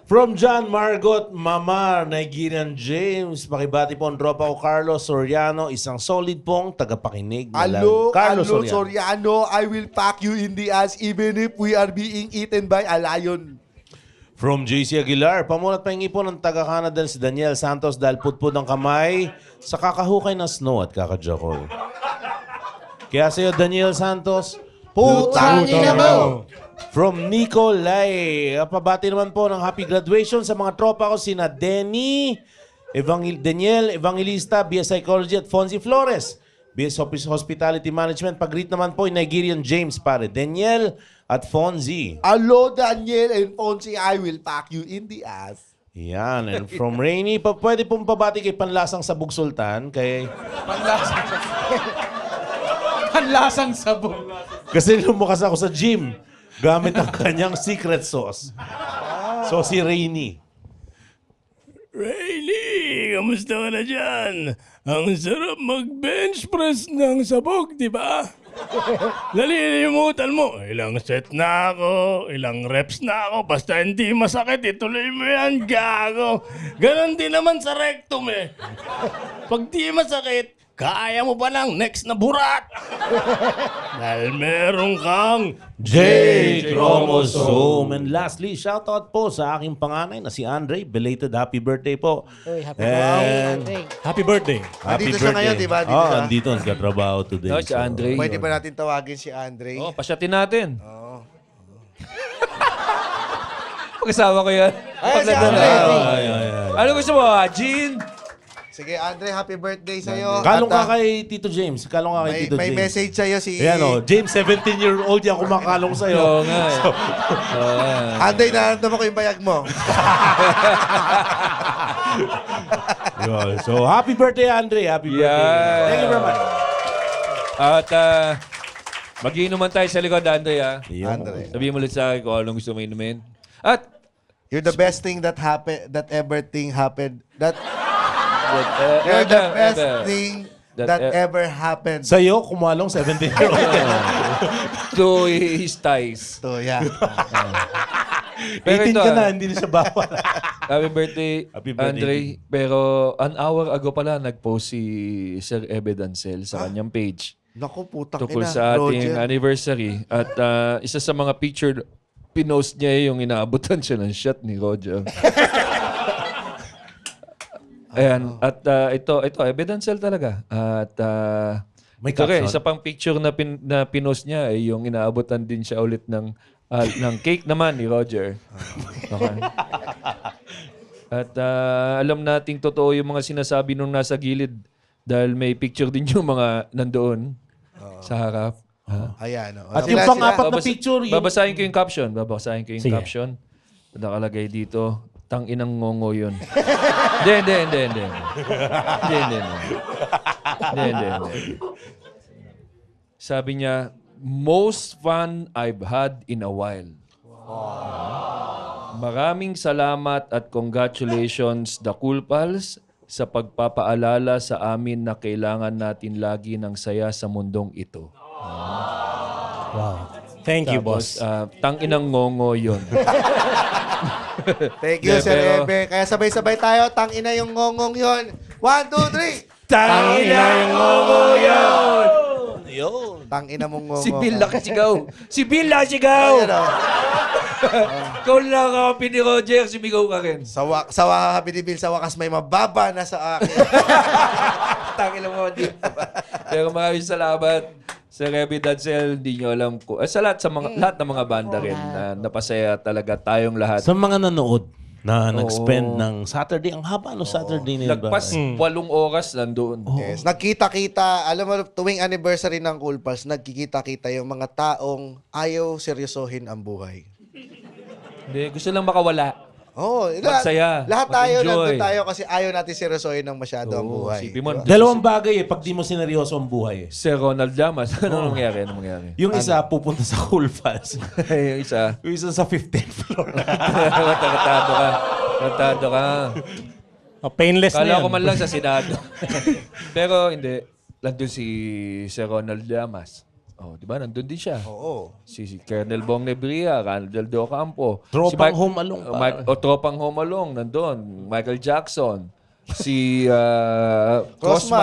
From John Margot Mamar, Nigerian James, pakibati po ang dropa ko Carlos Soriano, isang solid pong tagapakinig. Hello, Carlos hello, Soriano. Soriano. I will pack you in the ass even if we are being eaten by a lion. From JC Aguilar, pamulat pahingi po ng taga-Canada si Daniel Santos dahil putput ng kamay sa kakahukay ng snow at kakajakol. Kaya sa'yo, Daniel Santos, Putang ina mo! From Nico Lai, pabati naman po ng happy graduation sa mga tropa ko sina Denny, Daniel Evangelista, BS Psychology at Fonzie Flores. BS Hospitality Management, pag-greet naman po yung Nigerian James pare, Daniel at Fonzie. Hello, Daniel and Fonzie. I will pack you in the ass. Yan, and from Rainy, pwede pong pabati kay Panlasang Sabog Sultan, kay... Panlasang sabog. Kasi lumukas ako sa gym gamit ang kanyang secret sauce. So si Rainy. Rayleigh, kamusta ka na dyan? Ang sarap mag-bench press ng sabog, di ba? Nalilimutan mo, ilang set na ako, ilang reps na ako, basta hindi masakit, ituloy mo yan, gago. Ganon din naman sa rectum eh. Pag di masakit, kaya mo ba ng next na burat? Dahil meron kang J-chromosome. And lastly, shoutout po sa aking panganay na si Andre. Belated happy birthday po. Uy, happy And birthday. Happy birthday. happy Andito siya ngayon, di ba? Andito siya. Andito. Nagkatrabaho today. Si Andre. Pwede ba natin tawagin si Andre? Pasyatin natin. Pag-asama ko yan. Ay, si Andre. Ano gusto mo? Jean? Sige, Andre, happy birthday sa'yo. Kalong At, ka kay Tito James. Kalong ka kay Tito may James. message sa'yo si... Ayan o, James, 17-year-old yan kumakalong Oo sa'yo. nga eh. Andre, nararamdaman ko yung bayag mo. Yun. So, happy birthday, Andre. Happy birthday. Yeah. Thank you very much. At mag-iinuman tayo sa likod, Andre. Andre. Sabihin mo ulit sa akin kung anong gusto mo inumin. At You're the best thing that happened, that ever thing happened. You're ever- the best ever- thing that that e- ever happened. Sa'yo, kumalong 17-year-old. to his ties. So, yeah. 18 Pero ito, ka na, hindi na siya bawal. Happy birthday, Happy birthday. Andre. Pero an hour ago pala nag-post si Sir Ebe Dancel sa kanyang page Naku, putang tungkol ina. sa ating Roger. anniversary. At isa sa mga picture, pinost niya yung inaabutan siya ng shot ni Roger. Ayan. At ito, Ebe Dancel talaga. At May ito rin, caption. isa pang picture na, na pinost niya ay yung inaabutan din siya ulit ng cake naman ni Roger. Okay. At alam nating totoo yung mga sinasabi nung nasa gilid dahil may picture din yung mga nandoon sa harap. Ayan. At yung pang-apat na picture, yung... Babasahin ko yung caption. Sige. Caption. Nakalagay dito, tang inang ngongo yun. Hindi. Sabi niya, most fun I've had in a while. Maraming salamat at congratulations, The Cool Pals, sa pagpapaalala sa amin na kailangan natin lagi ng saya sa mundong ito. Wow. Thank you, boss. Tanginang ngongo yun. Thank you, Hindi, Sir pero- Ebe. Kaya sabay-sabay tayo. Tangina yung ngongong yon. 1, 2, 3. Tangina yung ngongo yun! Tangina mong ngongong. Si Bill nakasigaw. Si Bill nakasigaw! Ayun, oh. Ikaw lang kakapin ni Roger, sumigaw ka rin. Happy ni Bill, sa wakas may mababa na sa akin. Tangina mo, di ba? Pero maraming salamat sa Reby Dancel. Hindi nyo alam ko. Sa lahat, lahat ng mga banda rin na napasaya talaga tayong lahat. Sa mga nanood na nag-spend ng Saturday, ang haba ng Saturday nila. Lagpas 8 oras nandoon. Yes. Nagkita-kita, alam mo, tuwing anniversary ng Cool Pals, nagkikita-kita yung mga taong ayaw seryosohin ang buhay. Hindi, gusto lang makawala. Oh, Magsaya, lahat tayo, mag-enjoy. nandun tayo kasi ayaw natin seryosohin ng masyado ang buhay. Sipin mo, Dalawang bagay pag di mo sineryoso ang buhay. Si Ronald Llamas. Ano nangyari? Ano mangyari? Yung isa pupunta sa Cool Pals. Yung isa. Yung isa sa 15th floor. Matado ka. Matado ka. Painless na Kala yan. ko man lang sa Senado. Pero hindi. Nandun si Ronald Llamas. Oh, di ba? Nandun din siya. Oo. Si Colonel Bong Nebria, Ronald Del Ocampo. Tropang Home Along, pare. Tropang Home Along, nandun. Michael Jackson. Si Crossman.